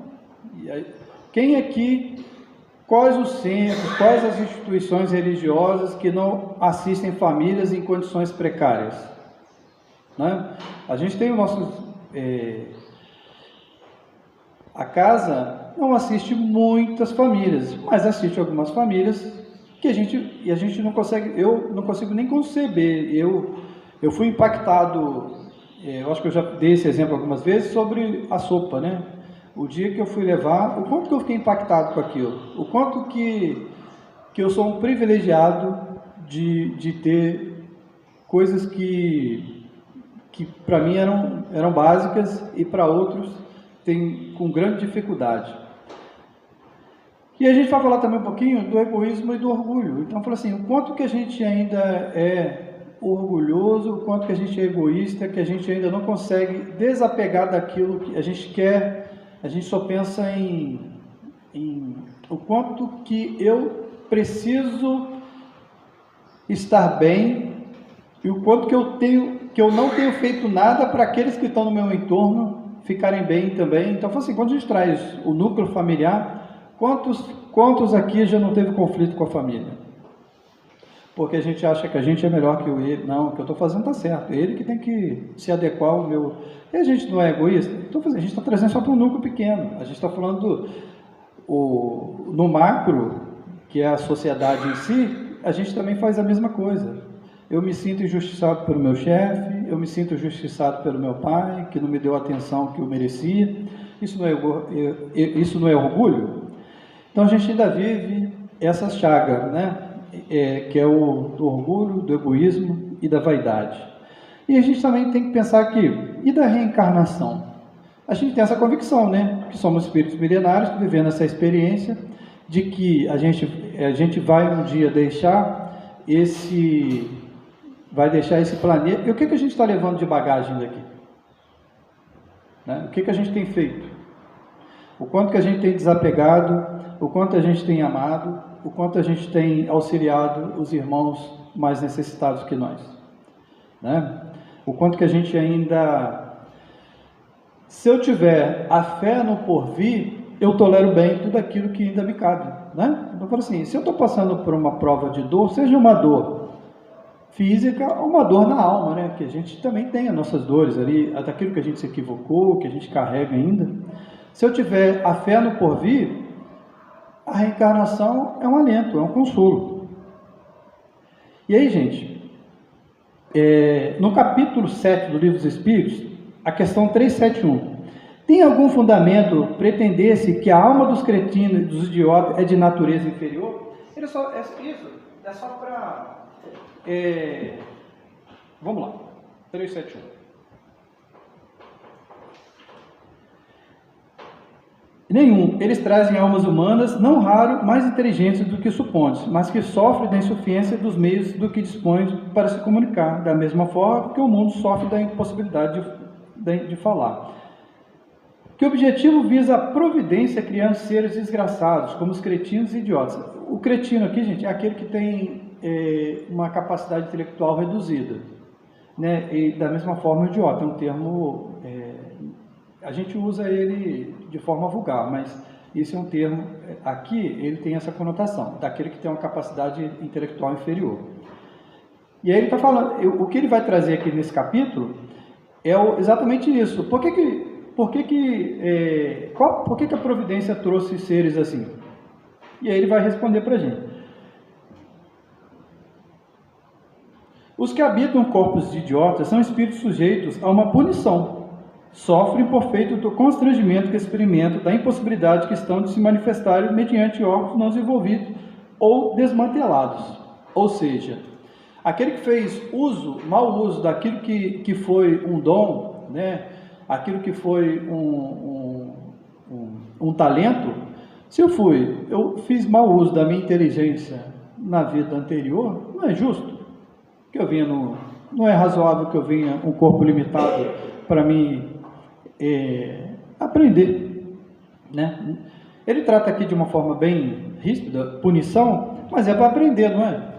Speaker 2: quem aqui, quais os centros, quais as instituições religiosas que não assistem famílias em condições precárias? Né? A gente tem o nosso... A casa não assiste muitas famílias, mas assiste algumas famílias que a gente não consegue, eu não consigo nem conceber. Eu fui impactado, eu acho que eu já dei esse exemplo algumas vezes, sobre a sopa, né? O dia que eu fui levar, o quanto que eu fiquei impactado com aquilo, o quanto que eu sou um privilegiado de ter coisas que para mim eram básicas e para outros tem com grande dificuldade. E a gente vai falar também um pouquinho do egoísmo e do orgulho. Então, fala assim, o quanto que a gente ainda é orgulhoso, o quanto que a gente é egoísta, que a gente ainda não consegue desapegar daquilo que a gente quer, a gente só pensa em o quanto que eu preciso estar bem e o quanto que eu não tenho feito nada para aqueles que estão no meu entorno ficarem bem também. Então, assim, quando a gente traz o núcleo familiar, quantos aqui já não teve conflito com a família? Porque a gente acha que a gente é melhor que ele. Não, o que eu estou fazendo está certo. É ele que tem que se adequar ao meu... E a gente não é egoísta? Então, a gente está trazendo só para um núcleo pequeno. A gente está falando no macro, que é a sociedade em si, a gente também faz a mesma coisa. Eu me sinto injustiçado pelo meu chefe, eu me sinto injustiçado pelo meu pai, que não me deu a atenção que eu merecia. Isso não é orgulho? Então a gente ainda vive essa chaga, né? Que é do orgulho, do egoísmo e da vaidade. E a gente também tem que pensar aqui, e da reencarnação? A gente tem essa convicção, né? Que somos espíritos milenares, vivendo essa experiência de que a gente vai um dia deixar esse planeta. E o que a gente está levando de bagagem daqui? Né? O que a gente tem feito? O quanto que a gente tem desapegado, o quanto a gente tem amado, o quanto a gente tem auxiliado os irmãos mais necessitados que nós, né? O quanto que a gente ainda, se eu tiver a fé no porvir, eu tolero bem tudo aquilo que ainda me cabe, né? Então, eu falo assim, se eu estou passando por uma prova de dor, seja uma dor física ou uma dor na alma, né? Que a gente também tem as nossas dores ali, daquilo que a gente se equivocou, que a gente carrega ainda. Se eu tiver a fé no porvir, a reencarnação é um alento, é um consolo. E aí, gente, no capítulo 7 do Livro dos Espíritos, a questão 371, tem algum fundamento pretender-se que a alma dos cretinos e dos idiotas é de natureza inferior? Isso é só para... vamos lá, 371. Nenhum. Eles trazem almas humanas, não raro, mais inteligentes do que supontes, mas que sofrem da insuficiência dos meios do que dispõem para se comunicar, da mesma forma que o mundo sofre da impossibilidade de falar. Que objetivo visa a providência criando seres desgraçados, como os cretinos e idiotas? O cretino aqui, gente, é aquele que tem uma capacidade intelectual reduzida, né? E da mesma forma o idiota, é um termo... a gente usa ele de forma vulgar, mas esse é um termo, aqui ele tem essa conotação, daquele que tem uma capacidade intelectual inferior. E aí ele está falando, o que ele vai trazer aqui nesse capítulo é exatamente isso. Por que a providência trouxe seres assim? E aí ele vai responder para a gente. Os que habitam corpos de idiotas são espíritos sujeitos a uma punição. Sofrem por feito do constrangimento que experimentam, da impossibilidade que estão de se manifestarem mediante órgãos não desenvolvidos ou desmantelados. Ou seja, aquele que fez mau uso daquilo que foi um dom, né? Aquilo que foi um talento, se eu fiz mau uso da minha inteligência na vida anterior, não é justo que eu venha não é razoável que eu venha um corpo limitado para mim aprender, né? Ele trata aqui de uma forma bem ríspida, punição, mas é para aprender, não é?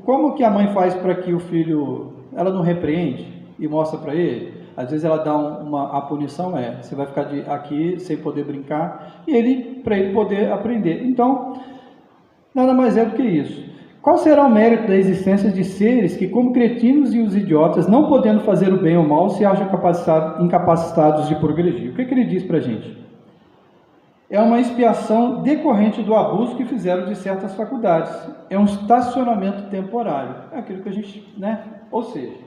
Speaker 2: Como que a mãe faz para que o filho, ela não repreende e mostra para ele? Às vezes ela dá a punição você vai ficar aqui sem poder brincar, e para ele poder aprender. Então, nada mais é do que isso. Qual será o mérito da existência de seres que, como cretinos e os idiotas, não podendo fazer o bem ou o mal, se acham incapacitados de progredir? O que ele diz para a gente? É uma expiação decorrente do abuso que fizeram de certas faculdades. É um estacionamento temporário. É aquilo que a gente, né? Ou seja,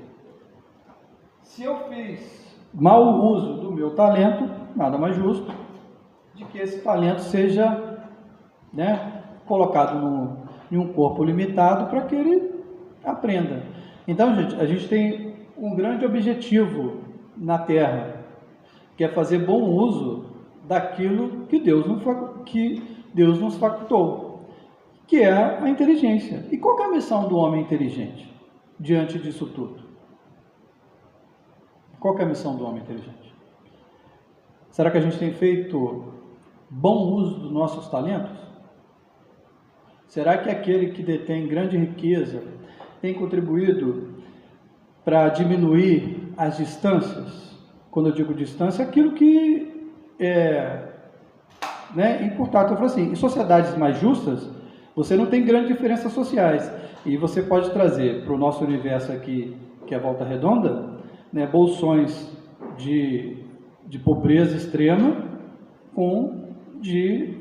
Speaker 2: se eu fiz mau uso do meu talento, nada mais justo de que esse talento seja, né, colocado em um corpo limitado para que ele aprenda. Então, gente, a gente tem um grande objetivo na Terra, que é fazer bom uso daquilo que Deus nos facultou, que é a inteligência. E qual que é a missão do homem inteligente diante disso tudo? Qual que é a missão do homem inteligente? Será que a gente tem feito bom uso dos nossos talentos? Será que aquele que detém grande riqueza tem contribuído para diminuir as distâncias? Quando eu digo distância, aquilo que encurtar. Então, eu falo assim, em sociedades mais justas, você não tem grandes diferenças sociais. E você pode trazer para o nosso universo aqui, que é a Volta Redonda, né, bolsões de pobreza extrema com de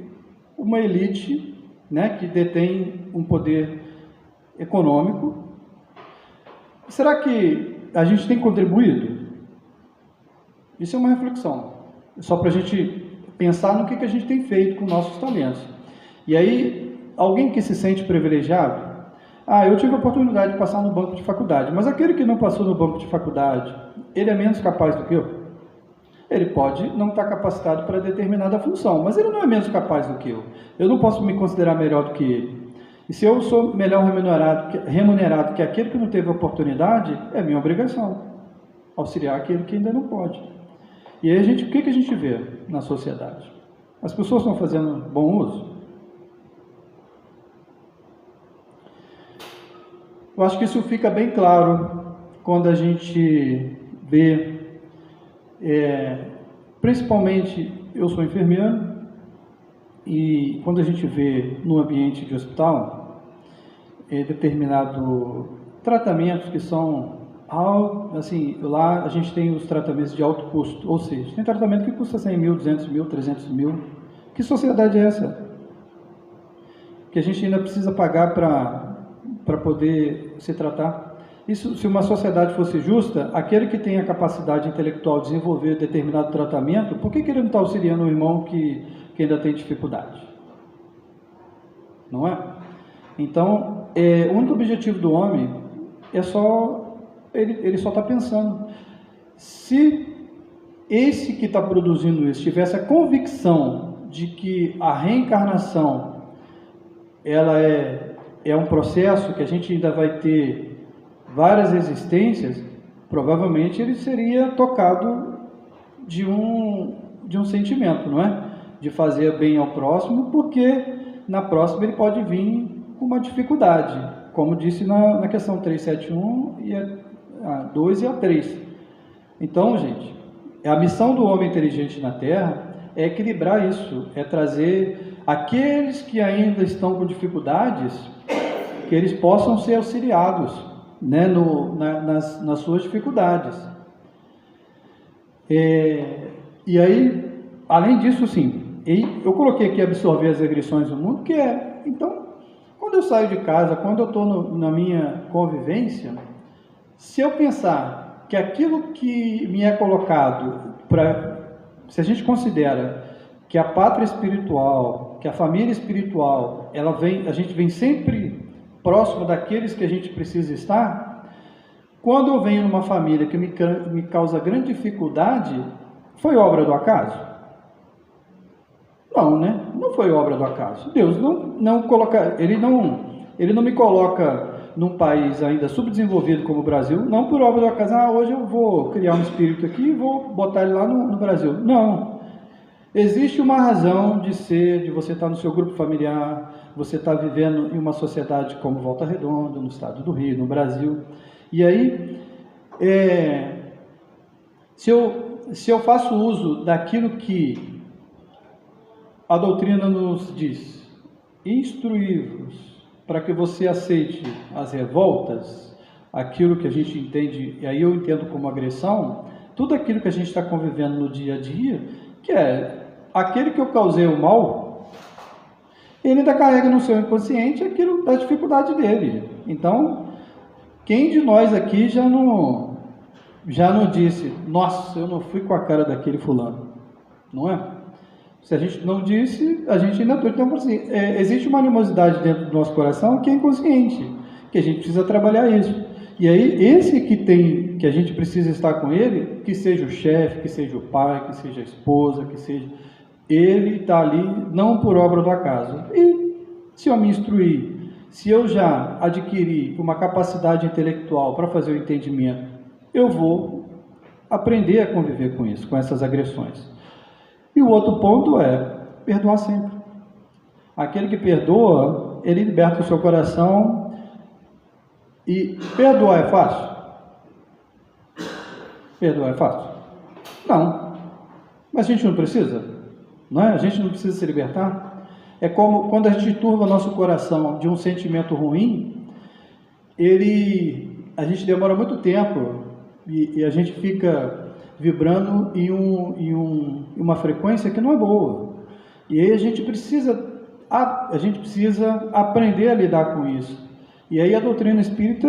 Speaker 2: uma elite, né, que detém um poder econômico. Será que a gente tem contribuído? Isso é uma reflexão, só para a gente pensar no que a gente tem feito com nossos talentos. E aí, alguém que se sente privilegiado, Ah, eu tive a oportunidade de passar no banco de faculdade, mas aquele que não passou no banco de faculdade, ele é menos capaz do que eu? Ele pode não estar capacitado para determinada função, mas ele não é menos capaz do que eu. Eu não posso me considerar melhor do que ele. E se eu sou melhor remunerado que aquele que não teve oportunidade, é minha obrigação auxiliar aquele que ainda não pode. E aí o que a gente vê na sociedade? As pessoas estão fazendo bom uso? Eu acho que isso fica bem claro quando a gente vê, principalmente, eu sou enfermeiro, e quando a gente vê no ambiente de hospital, determinados tratamentos que são, assim, lá a gente tem os tratamentos de alto custo, ou seja, tem tratamento que custa 100 mil, 200 mil, 300 mil. Que sociedade é essa? Que a gente ainda precisa pagar para poder se tratar. Isso, se uma sociedade fosse justa, aquele que tem a capacidade intelectual de desenvolver determinado tratamento, por que ele não está auxiliando o irmão que ainda tem dificuldade? Não é? Então, o único objetivo do homem é só, ele só está pensando. Se esse que está produzindo isso tivesse a convicção de que a reencarnação ela é um processo que a gente ainda vai ter várias existências, provavelmente ele seria tocado de um sentimento, não é? De fazer bem ao próximo, porque na próxima ele pode vir com uma dificuldade, como disse na questão 371, a 2 e a 3. Então, gente, a missão do homem inteligente na Terra é equilibrar isso, é trazer aqueles que ainda estão com dificuldades, que eles possam ser auxiliados, né, nas suas dificuldades. E aí, além disso, sim, eu coloquei aqui absorver as agressões do mundo, então, quando eu saio de casa, quando eu estou na minha convivência, se eu pensar que aquilo que me é colocado, se a gente considera que a pátria espiritual, que a família espiritual, a gente vem sempre próximo daqueles que a gente precisa estar, quando eu venho numa família que me causa grande dificuldade, foi obra do acaso? Não, né? Não foi obra do acaso. Deus não coloca, ele não me coloca num país ainda subdesenvolvido como o Brasil, não por obra do acaso, hoje eu vou criar um espírito aqui e vou botar ele lá no Brasil. Não. Existe uma razão de você estar no seu grupo familiar, você estar vivendo em uma sociedade como Volta Redonda, no estado do Rio, no Brasil. E aí, se eu faço uso daquilo que a doutrina nos diz, instruí-vos para que você aceite as revoltas, aquilo que a gente entende, e aí eu entendo como agressão, tudo aquilo que a gente está convivendo no dia a dia, que é aquele que eu causei o mal, ele ainda carrega no seu inconsciente aquilo da dificuldade dele. Então, quem de nós aqui já não disse, nossa, eu não fui com a cara daquele fulano, não é? Se a gente não disse, a gente ainda tem. Então, assim, existe uma animosidade dentro do nosso coração que é inconsciente, que a gente precisa trabalhar isso. E aí, esse que a gente precisa estar com ele, que seja o chefe, que seja o pai, que seja a esposa, que seja... Ele está ali não por obra do acaso. E se eu me instruir, se eu já adquirir uma capacidade intelectual para fazer o entendimento, eu vou aprender a conviver com isso, com essas agressões. E o outro ponto é perdoar sempre. Aquele que perdoa, ele liberta o seu coração. E perdoar é fácil? Perdoar é fácil? Não. Mas a gente não precisa? Não é? A gente não precisa se libertar? É como quando a gente turva nosso coração de um sentimento ruim, a gente demora muito tempo e a gente fica vibrando em uma frequência que não é boa. E aí a gente precisa aprender a lidar com isso. E aí a doutrina espírita,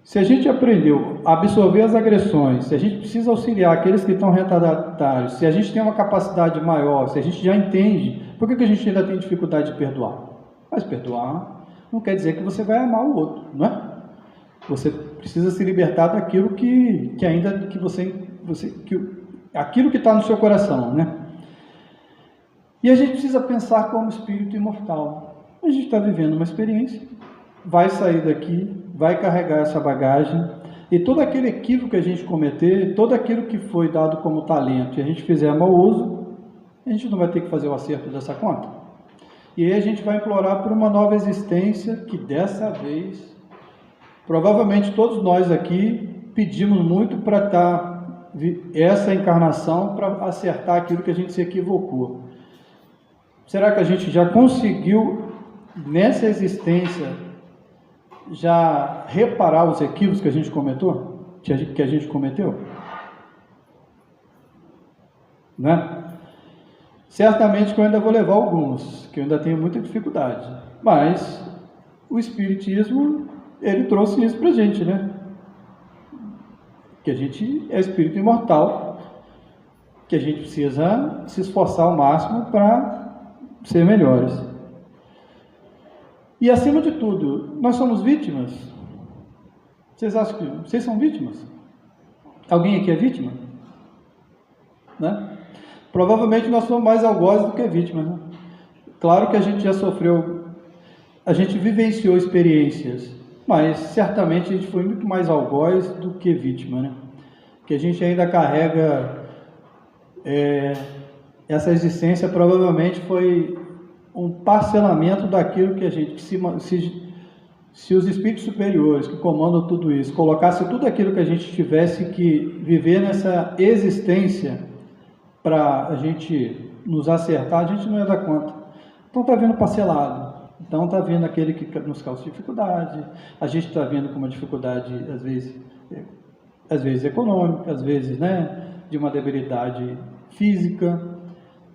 Speaker 2: se a gente aprendeu a absorver as agressões, se a gente precisa auxiliar aqueles que estão retardatários, se a gente tem uma capacidade maior, se a gente já entende, por que a gente ainda tem dificuldade de perdoar? Mas perdoar, não quer dizer que você vai amar o outro, não é? Você precisa se libertar daquilo que ainda que aquilo que está no seu coração, né? E a gente precisa pensar como espírito imortal. A gente está vivendo uma experiência, vai sair daqui, vai carregar essa bagagem, e todo aquele equívoco que a gente cometer, todo aquilo que foi dado como talento e a gente fizer mau uso, a gente não vai ter que fazer o acerto dessa conta. E aí a gente vai implorar por uma nova existência que dessa vez, provavelmente todos nós aqui pedimos muito para estar essa encarnação para acertar aquilo que a gente se equivocou. Será que a gente já conseguiu nessa existência já reparar os equívocos que a gente cometeu? Né? Certamente que eu ainda vou levar alguns, que eu ainda tenho muita dificuldade, mas o Espiritismo, ele trouxe isso para a gente, né? Que a gente é espírito imortal, que a gente precisa se esforçar ao máximo para ser melhores. E acima de tudo, nós somos vítimas? Vocês acham que vocês são vítimas? Alguém aqui é vítima? Né? Provavelmente nós somos mais algozes do que vítimas, né? Claro que a gente já sofreu, a gente vivenciou experiências, mas certamente a gente foi muito mais algoz do que vítima, né? Que a gente ainda carrega essa existência, provavelmente foi um parcelamento daquilo que a gente, se os espíritos superiores que comandam tudo isso, colocasse tudo aquilo que a gente tivesse que viver nessa existência para a gente nos acertar, a gente não ia dar conta. Então está vindo parcelado. Então está vindo aquele que nos causa dificuldade, a gente está vendo com uma dificuldade, às vezes econômica, às vezes, né, de uma debilidade física,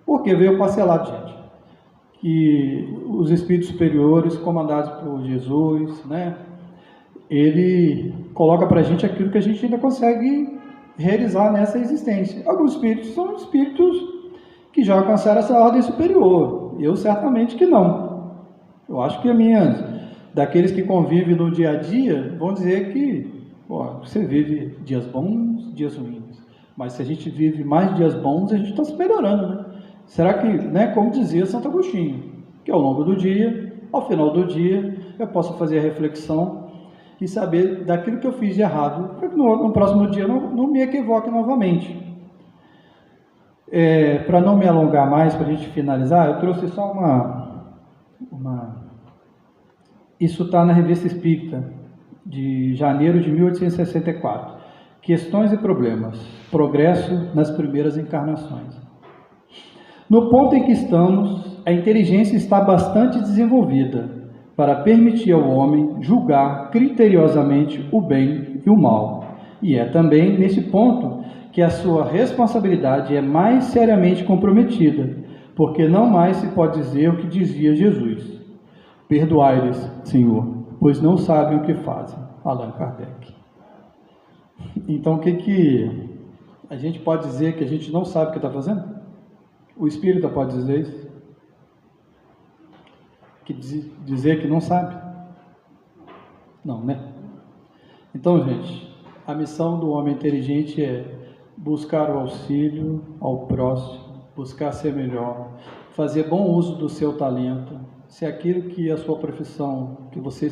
Speaker 2: porque veio parcelado, gente. Que os espíritos superiores, comandados por Jesus, né, ele coloca para a gente aquilo que a gente ainda consegue realizar nessa existência. Alguns espíritos são espíritos que já alcançaram essa ordem superior, eu certamente que não. Eu acho que daqueles que convivem no dia a dia, vão dizer que você vive dias bons, dias ruins, mas se a gente vive mais dias bons, a gente está se melhorando, né? Será que, né, como dizia Santo Agostinho, que ao longo do dia, ao final do dia, eu posso fazer a reflexão e saber daquilo que eu fiz de errado, para que no próximo dia não me equivoque novamente. Para não me alongar mais, para a gente finalizar, eu trouxe só isso está na Revista Espírita, de janeiro de 1864. Questões e problemas. Progresso nas primeiras encarnações. No ponto em que estamos, a inteligência está bastante desenvolvida para permitir ao homem julgar criteriosamente o bem e o mal. E é também nesse ponto que a sua responsabilidade é mais seriamente comprometida, porque não mais se pode dizer o que dizia Jesus: perdoai-lhes, Senhor, pois não sabem o que fazem. Allan Kardec. Então, o que a gente pode dizer que a gente não sabe o que está fazendo? O espírita pode dizer isso? Dizer que não sabe? Não, né? Então, gente, a missão do homem inteligente é buscar o auxílio ao próximo, buscar ser melhor, fazer bom uso do seu talento. Se aquilo que é a sua profissão, que você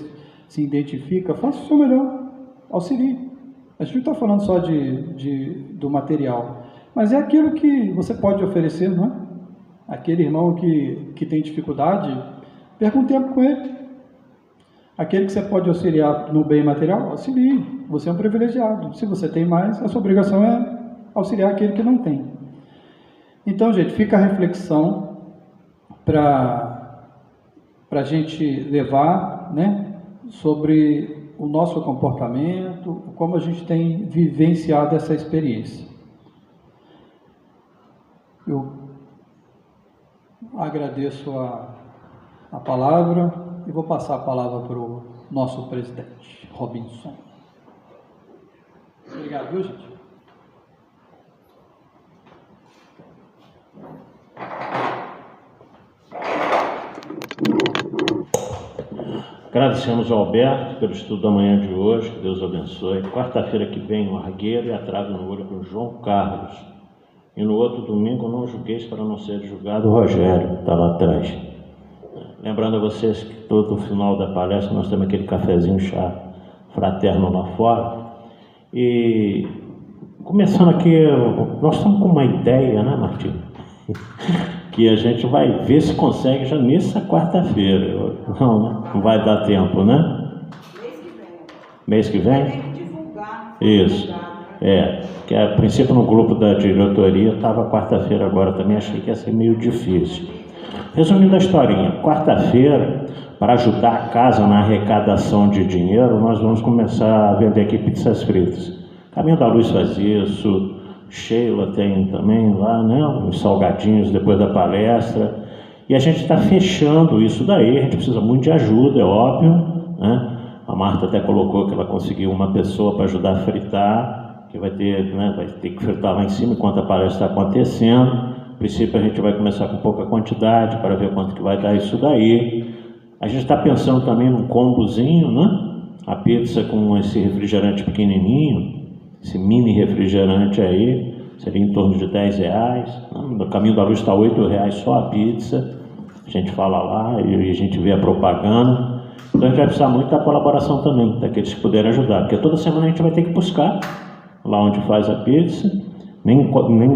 Speaker 2: se identifica, faça o seu melhor, auxilie. A gente não está falando só do material, mas é aquilo que você pode oferecer, não é? Aquele irmão que tem dificuldade, perca um tempo com ele. Aquele que você pode auxiliar no bem material, auxilie. Você é um privilegiado. Se você tem mais, a sua obrigação é auxiliar aquele que não tem. Então, gente, fica a reflexão para a gente levar, né, sobre o nosso comportamento, como a gente tem vivenciado essa experiência. Eu agradeço a palavra e vou passar a palavra para o nosso presidente, Robinson. Obrigado, viu, gente?
Speaker 4: Agradecemos ao Alberto pelo estudo da manhã de hoje, que Deus abençoe. Quarta-feira que vem, o Argueiro e a trave no olho para o João Carlos. E no outro domingo, não julgueis para não ser julgado, o Rogério, que está lá atrás. Lembrando a vocês que todo final da palestra nós temos aquele cafezinho, chá fraterno lá fora. E começando aqui, nós estamos com uma ideia, né, Martinho? Que a gente vai ver se consegue já nessa quarta-feira. Não, né? Não vai dar tempo, né? Mês que vem?
Speaker 3: Tem que divulgar.
Speaker 4: Isso. Que a princípio no grupo da diretoria estava quarta-feira agora também, achei que ia ser meio difícil. Resumindo a historinha, quarta-feira, para ajudar a casa na arrecadação de dinheiro, nós vamos começar a vender aqui pizzas fritas. Caminho da Luz faz isso, Sheila tem também lá, né, uns salgadinhos depois da palestra. E a gente está fechando isso daí, a gente precisa muito de ajuda, é óbvio, né? A Marta até colocou que ela conseguiu uma pessoa para ajudar a fritar, que vai ter que fritar lá em cima enquanto a palestra está acontecendo. A princípio a gente vai começar com pouca quantidade para ver quanto que vai dar isso daí. A gente está pensando também num combozinho, né? A pizza com esse refrigerante pequenininho, esse mini refrigerante aí, seria em torno de R$10. Né? No Caminho da Luz está R$8 só a pizza. A gente fala lá e a gente vê a propaganda. Então a gente vai precisar muito da colaboração também, daqueles que puderem ajudar, porque toda semana a gente vai ter que buscar lá onde faz a pizza. Nem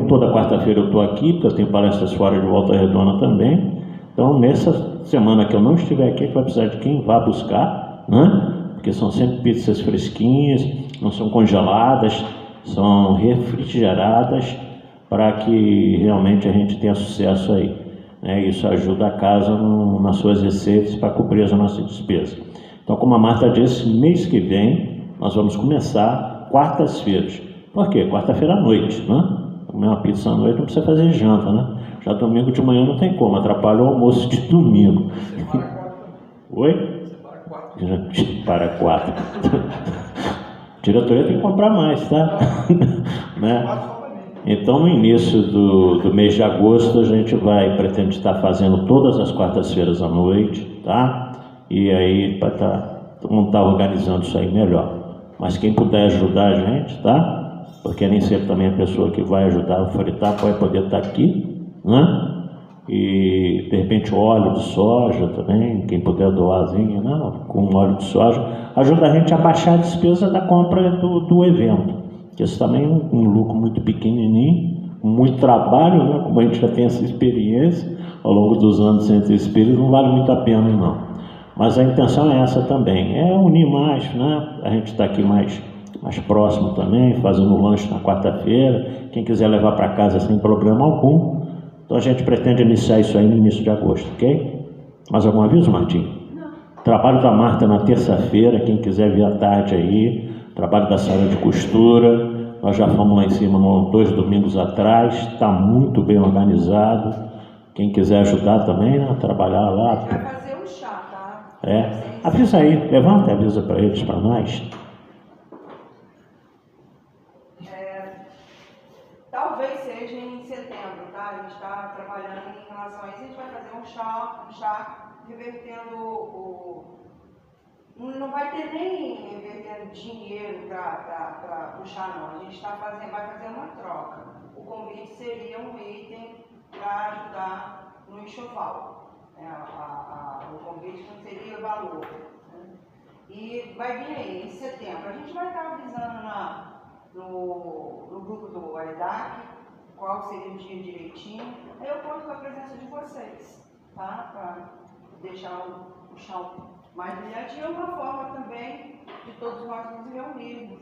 Speaker 4: toda quarta-feira eu estou aqui, porque eu tenho palestras fora de Volta Redonda também. Então, nessa semana que eu não estiver aqui, a gente vai precisar de quem vá buscar, né? Porque são sempre pizzas fresquinhas, não são congeladas, são refrigeradas, para que realmente a gente tenha sucesso aí. Né? Isso ajuda a casa nas suas receitas para cobrir as nossas despesas. Então, como a Marta disse, mês que vem nós vamos começar quartas-feiras. Por quê? Quarta-feira à noite, né? Comer uma pizza à noite não precisa fazer janta, né? Já domingo de manhã não tem como, atrapalha o almoço de domingo. Oi? Para 4. A diretoria tem que comprar mais, tá? Né? Então, no início do mês de agosto, a gente pretende estar fazendo todas as quartas-feiras à noite, tá? E aí, todo mundo está organizando isso aí melhor. Mas quem puder ajudar a gente, tá? Porque nem sempre também a pessoa que vai ajudar a fritar vai poder estar aqui, né? E de repente óleo de soja também, quem puder doarzinho, né? Com óleo de soja, ajuda a gente a baixar a despesa da compra do evento. Que isso também é um lucro muito pequenininho, muito trabalho, né? Como a gente já tem essa experiência ao longo dos anos sem ter espírito, não vale muito a pena não. Mas a intenção é essa também, é unir mais, né? A gente está aqui mais próximo também, fazendo um lanche na quarta-feira, quem quiser levar para casa sem problema algum. Então a gente pretende iniciar isso aí no início de agosto, ok? Mais algum aviso, Martim?
Speaker 3: Não.
Speaker 4: Trabalho da Marta na terça-feira, quem quiser vir à tarde aí, trabalho da sala de costura, nós já fomos lá em cima 2 domingos atrás, está muito bem organizado, quem quiser ajudar também, né, trabalhar lá.
Speaker 3: Vai fazer um chá, tá?
Speaker 4: Avisa aí, levanta e avisa para eles, para nós.
Speaker 3: Talvez seja em setembro, tá? A gente está trabalhando em relação a isso. A gente vai fazer um chá revertendo não vai ter nem revertendo dinheiro para o chá, não. A gente vai fazer uma troca. O convite seria um item para ajudar no enxoval. O convite não seria valor. Né? E vai vir aí em setembro. A gente vai estar avisando no grupo do AEDAC, qual seria o dia direitinho. Aí eu conto com a presença de vocês, tá? Para deixar o chão mais brilhante. É uma forma também de todos nós nos reunirmos,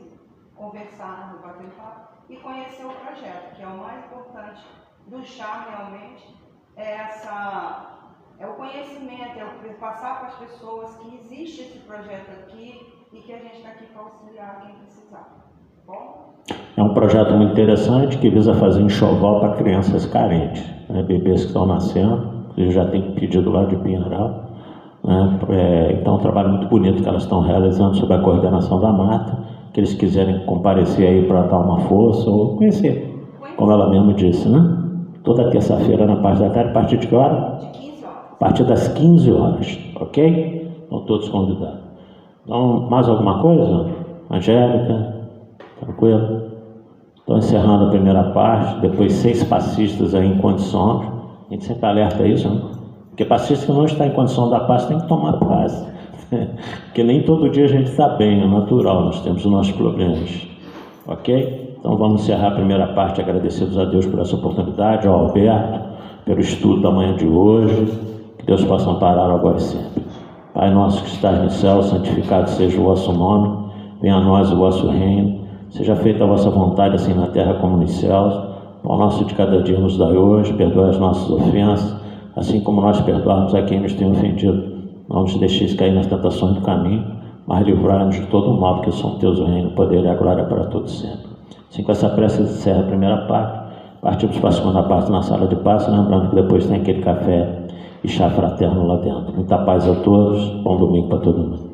Speaker 3: conversarmos, bater papo e conhecer o projeto, que é o mais importante do chá realmente, é o conhecimento, é passar para as pessoas que existe esse projeto aqui e que a gente está aqui para auxiliar quem precisar.
Speaker 4: É um projeto muito interessante que visa fazer enxoval para crianças carentes, né? Bebês que estão nascendo, eles já têm pedido lá de Pinheiral, né? Então é um trabalho muito bonito que elas estão realizando sob a coordenação da Marta, que eles quiserem comparecer aí para dar uma força ou conhecer, como ela mesma disse, né? Toda terça-feira na parte da tarde, a partir de que hora?
Speaker 3: De 15 horas.
Speaker 4: A partir das 15 horas, ok? Então Estão todos convidados. Então, mais alguma coisa? Angélica? Tranquilo? Estou encerrando a primeira parte, depois 6 passistas aí em condições. A gente sempre alerta isso, né? Porque passista que não está em condição da paz tem que tomar paz. Porque nem todo dia a gente está bem, é natural, nós temos os nossos problemas. Ok? Então vamos encerrar a primeira parte, agradecidos a Deus por essa oportunidade, ao Alberto, pelo estudo da manhã de hoje. Que Deus possa amparar agora e sempre. Pai nosso que estás no céu, santificado seja o vosso nome, venha a nós o vosso reino, seja feita a vossa vontade, assim na terra como nos céus. O nosso de cada dia nos dai hoje, perdoa as nossas ofensas, assim como nós perdoamos a quem nos tem ofendido. Não nos deixeis cair nas tentações do caminho, mas livrai-nos de todo o mal, porque são teus o reino, o poder e a glória para todos sempre. Assim, com essa prece, encerra a primeira parte. Partimos para a segunda parte na sala de passe, lembrando que depois tem aquele café e chá fraterno lá dentro. Muita paz a todos, bom domingo para todo mundo.